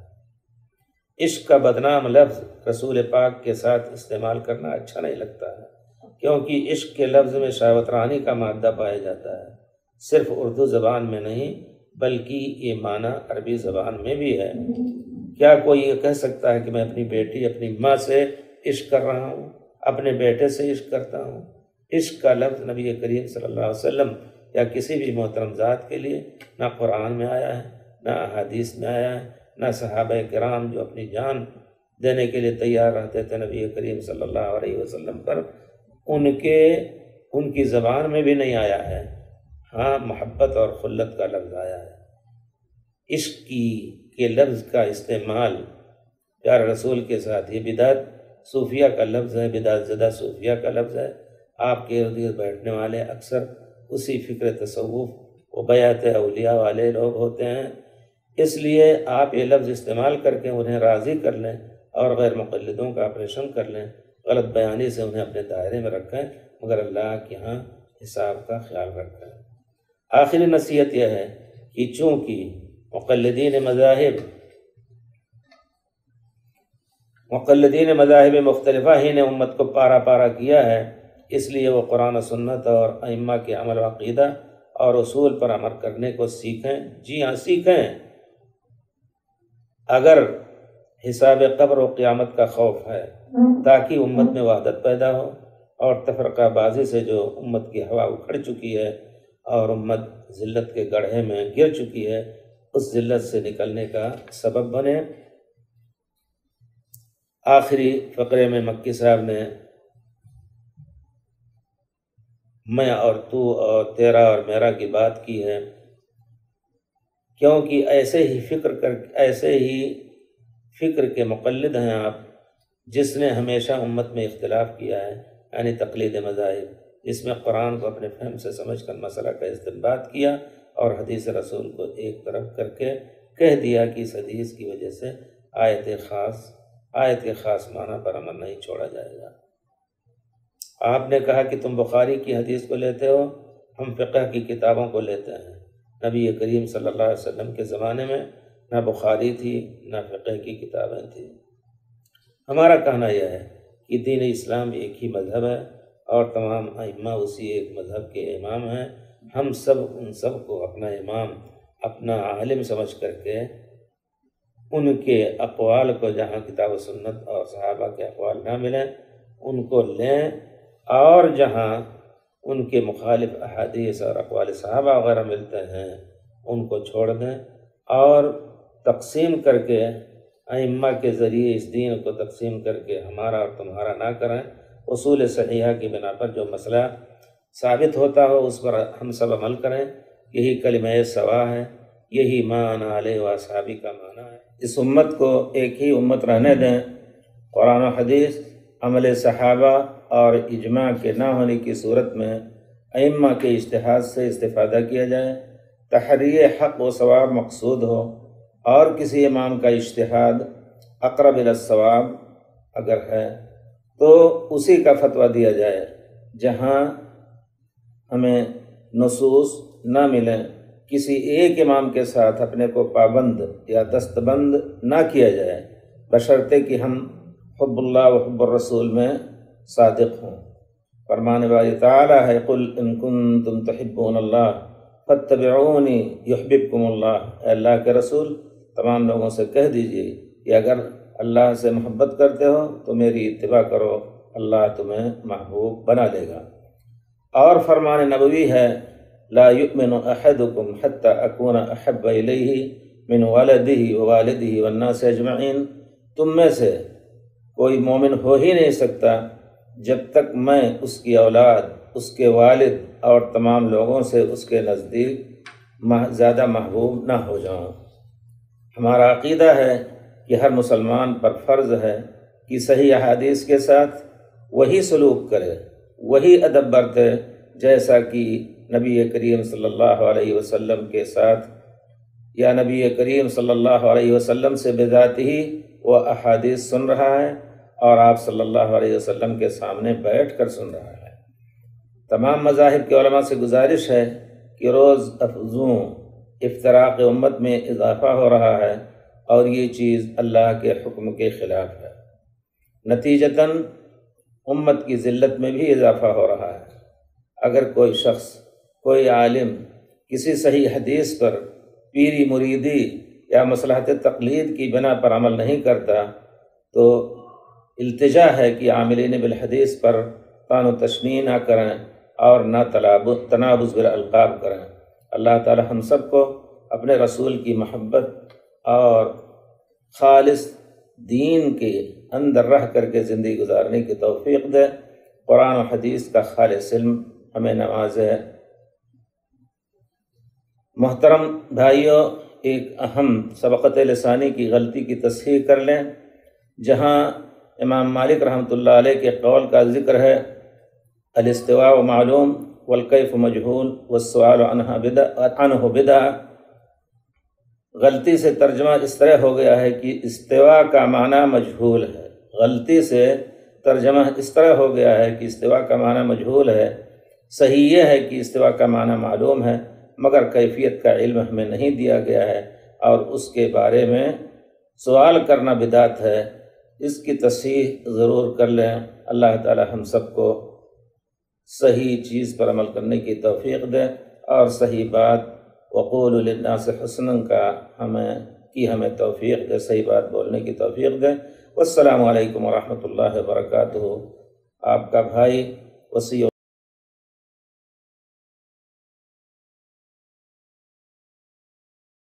S1: عشق کا بدنام لفظ رسول پاک کے ساتھ استعمال کرنا اچھا نہیں لگتا ہے۔ کیونکہ عشق کے لفظ میں شہوت رانی کا مادہ پایا جاتا ہے، صرف اردو زبان میں نہیں بلکہ یہ معنی عربی زبان میں بھی ہے۔ کیا کوئی یہ کہہ سکتا ہے کہ میں اپنی بیٹی اپنی ماں سے عشق کر رہا ہوں، اپنے بیٹے سے عشق کرتا ہوں؟ عشق کا لفظ نبی کریم صلی اللہ علیہ وسلم یا کسی بھی محترم ذات کے لیے نہ قرآن میں آیا ہے، نہ احادیث میں آیا ہے، نہ صحابہ کرام جو اپنی جان دینے کے لیے تیار رہتے تھے نبی کریم صلی اللہ علیہ وسلم پر، ان کی زبان میں بھی نہیں آیا ہے۔ ہاں، محبت اور خلت کا لفظ آیا ہے۔ عشق کے لفظ کا استعمال پیارے رسول کے ساتھ، یہ بدعت صوفیہ کا لفظ ہے، بدعت زدہ صوفیہ کا لفظ ہے۔ آپ کے ارد گرد بیٹھنے والے اکثر اسی فکر تصوف و بیعت اولیاء والے لوگ ہوتے ہیں، اس لیے آپ یہ لفظ استعمال کر کے انہیں راضی کر لیں اور غیر مقلدوں کا آپریشن کر لیں، غلط بیانی سے انہیں اپنے دائرے میں رکھیں، مگر اللہ کے ہاں حساب کا خیال رکھیں۔ آخری نصیحت یہ ہے کہ چونکہ مقلدین مذاہب مختلفہ ہی نے امت کو پارا پارا کیا ہے، اس لیے وہ قرآن و سنت اور ائمہ کے عمل و عقیدہ اور اصول پر عمل کرنے کو سیکھیں۔ جی ہاں، سیکھیں۔ اگر حساب قبر و قیامت کا خوف ہے تاکہ امت میں وحدت پیدا ہو اور تفرقہ بازی سے جو امت کی ہوا اکھڑ چکی ہے اور امت ذلت کے گڑھے میں گر چکی ہے، اس ذلت سے نکلنے کا سبب بنے۔ آخری فقرے میں مکی صاحب نے میں اور تو اور تیرا اور میرا کی بات کی ہے، کیونکہ ایسے ہی فکر کے مقلد ہیں آپ، جس نے ہمیشہ امت میں اختلاف کیا ہے، یعنی تقلید مذاہب، جس میں قرآن کو اپنے فہم سے سمجھ کر مسئلہ کا استنباط کیا اور حدیث رسول کو ایک طرف کر کے کہہ دیا کہ اس حدیث کی وجہ سے آیت کے خاص معنی پر عمل نہیں چھوڑا جائے گا۔ آپ نے کہا کہ تم بخاری کی حدیث کو لیتے ہو، ہم فقہ کی کتابوں کو لیتے ہیں۔ نبی کریم صلی اللہ علیہ وسلم کے زمانے میں نہ بخاری تھی نہ فقہ کی کتابیں تھیں۔ ہمارا کہنا یہ ہے کہ دین اسلام ایک ہی مذہب ہے اور تمام ائمہ اسی ایک مذہب کے امام ہیں۔ ہم سب ان سب کو اپنا امام، اپنا عالم سمجھ کر کے ان کے اقوال کو، جہاں کتاب و سنت اور صحابہ کے اقوال نہ ملیں، ان کو لیں، اور جہاں ان کے مخالف احادیث اور اقوال صحابہ وغیرہ ملتے ہیں ان کو چھوڑ دیں، اور تقسیم کر کے ائمہ کے ذریعے اس دین کو تقسیم کر کے ہمارا اور تمہارا نہ کریں۔ اصول صحیحہ کی بنا پر جو مسئلہ ثابت ہوتا ہو اس پر ہم سب عمل کریں، یہی کلمہ سوا ہے، یہی ما انا علیہ واصحابی کا معنی ہے۔ اس امت کو ایک ہی امت رہنے دیں، قرآن و حدیث، عمل صحابہ اور اجماع کے نہ ہونے کی صورت میں ائمہ کے اجتہاد سے استفادہ کیا جائے، تحریہ حق و ثواب مقصود ہو، اور کسی امام کا اجتہاد اقرب الی الصواب اگر ہے تو اسی کا فتویٰ دیا جائے۔ جہاں ہمیں نصوص نہ ملیں، کسی ایک امام کے ساتھ اپنے کو پابند یا دستبند نہ کیا جائے، بشرطے کہ ہم حب اللہ و حب الرسول میں صادق ہوں۔ فرمان باری تعالیٰ ہے، قل ان کنتم تحبون اللہ فاتبعونی یحببکم اللہ۔ اے اللہ کے رسول، تمام لوگوں سے کہہ دیجئے کہ اگر اللہ سے محبت کرتے ہو تو میری اتباع کرو، اللہ تمہیں محبوب بنا لے گا۔ اور فرمان نبوی ہے، لا یؤمن احدکم حتی اکون احب الیہ من ولدہ ووالدہ والناس اجمعین۔ تم میں سے کوئی مومن ہو ہی نہیں سکتا جب تک میں اس کی اولاد، اس کے والد اور تمام لوگوں سے اس کے نزدیک زیادہ محبوب نہ ہو جاؤں۔ ہمارا عقیدہ ہے کہ ہر مسلمان پر فرض ہے کہ صحیح احادیث کے ساتھ وہی سلوک کرے، وہی ادب برتے جیسا کہ نبی کریم صلی اللہ علیہ وسلم کے ساتھ، یا نبی کریم صلی اللہ علیہ وسلم سے بذات ہی وہ احادیث سن رہا ہے اور آپ صلی اللہ علیہ وسلم کے سامنے بیٹھ کر سن رہا ہے۔ تمام مذاہب کے علماء سے گزارش ہے کہ روز افزوں افتراق امت میں اضافہ ہو رہا ہے اور یہ چیز اللہ کے حکم کے خلاف ہے۔ نتیجتاً امت کی ذلت میں بھی اضافہ ہو رہا ہے۔ اگر کوئی شخص، کوئی عالم کسی صحیح حدیث پر پیری مریدی یا مصلحت تقلید کی بنا پر عمل نہیں کرتا تو التجا ہے کہ عاملین بالحدیث پر طعن و تشنیع نہ کریں اور نہ تنابز بالالقاب کریں۔ اللہ تعالی ہم سب کو اپنے رسول کی محبت اور خالص دین کے اندر رہ کر کے زندگی گزارنے کی توفیق دے، قرآن و حدیث کا خالص علم ہمیں نوازے۔ محترم بھائیوں، ایک اہم سبقت لسانی کی غلطی کی تصحیح کر لیں۔ جہاں امام مالک رحمۃ اللہ علیہ کے قول کا ذکر ہے الاستواء معلوم والکیف مجہول والسؤال عنہ بدعہ، غلطی سے ترجمہ اس طرح ہو گیا ہے کہ استوا کا معنی مجہول ہے۔ غلطی سے ترجمہ اس طرح ہو گیا ہے کہ استوا کا معنی مجہول ہے۔ صحیح یہ ہے کہ استوا کا معنی معلوم ہے، مگر کیفیت کا علم ہمیں نہیں دیا گیا ہے اور اس کے بارے میں سوال کرنا بدعت ہے۔ اس کی تصحیح ضرور کر لیں۔ اللہ تعالی ہم سب کو صحیح چیز پر عمل کرنے کی توفیق دے اور صحیح بات وقولوا للناس حسنا کا ہمیں توفیق دے، صحیح بات بولنے کی توفیق دے۔ والسلام علیکم ورحمۃ اللہ وبرکاتہ۔ آپ کا بھائی وسیع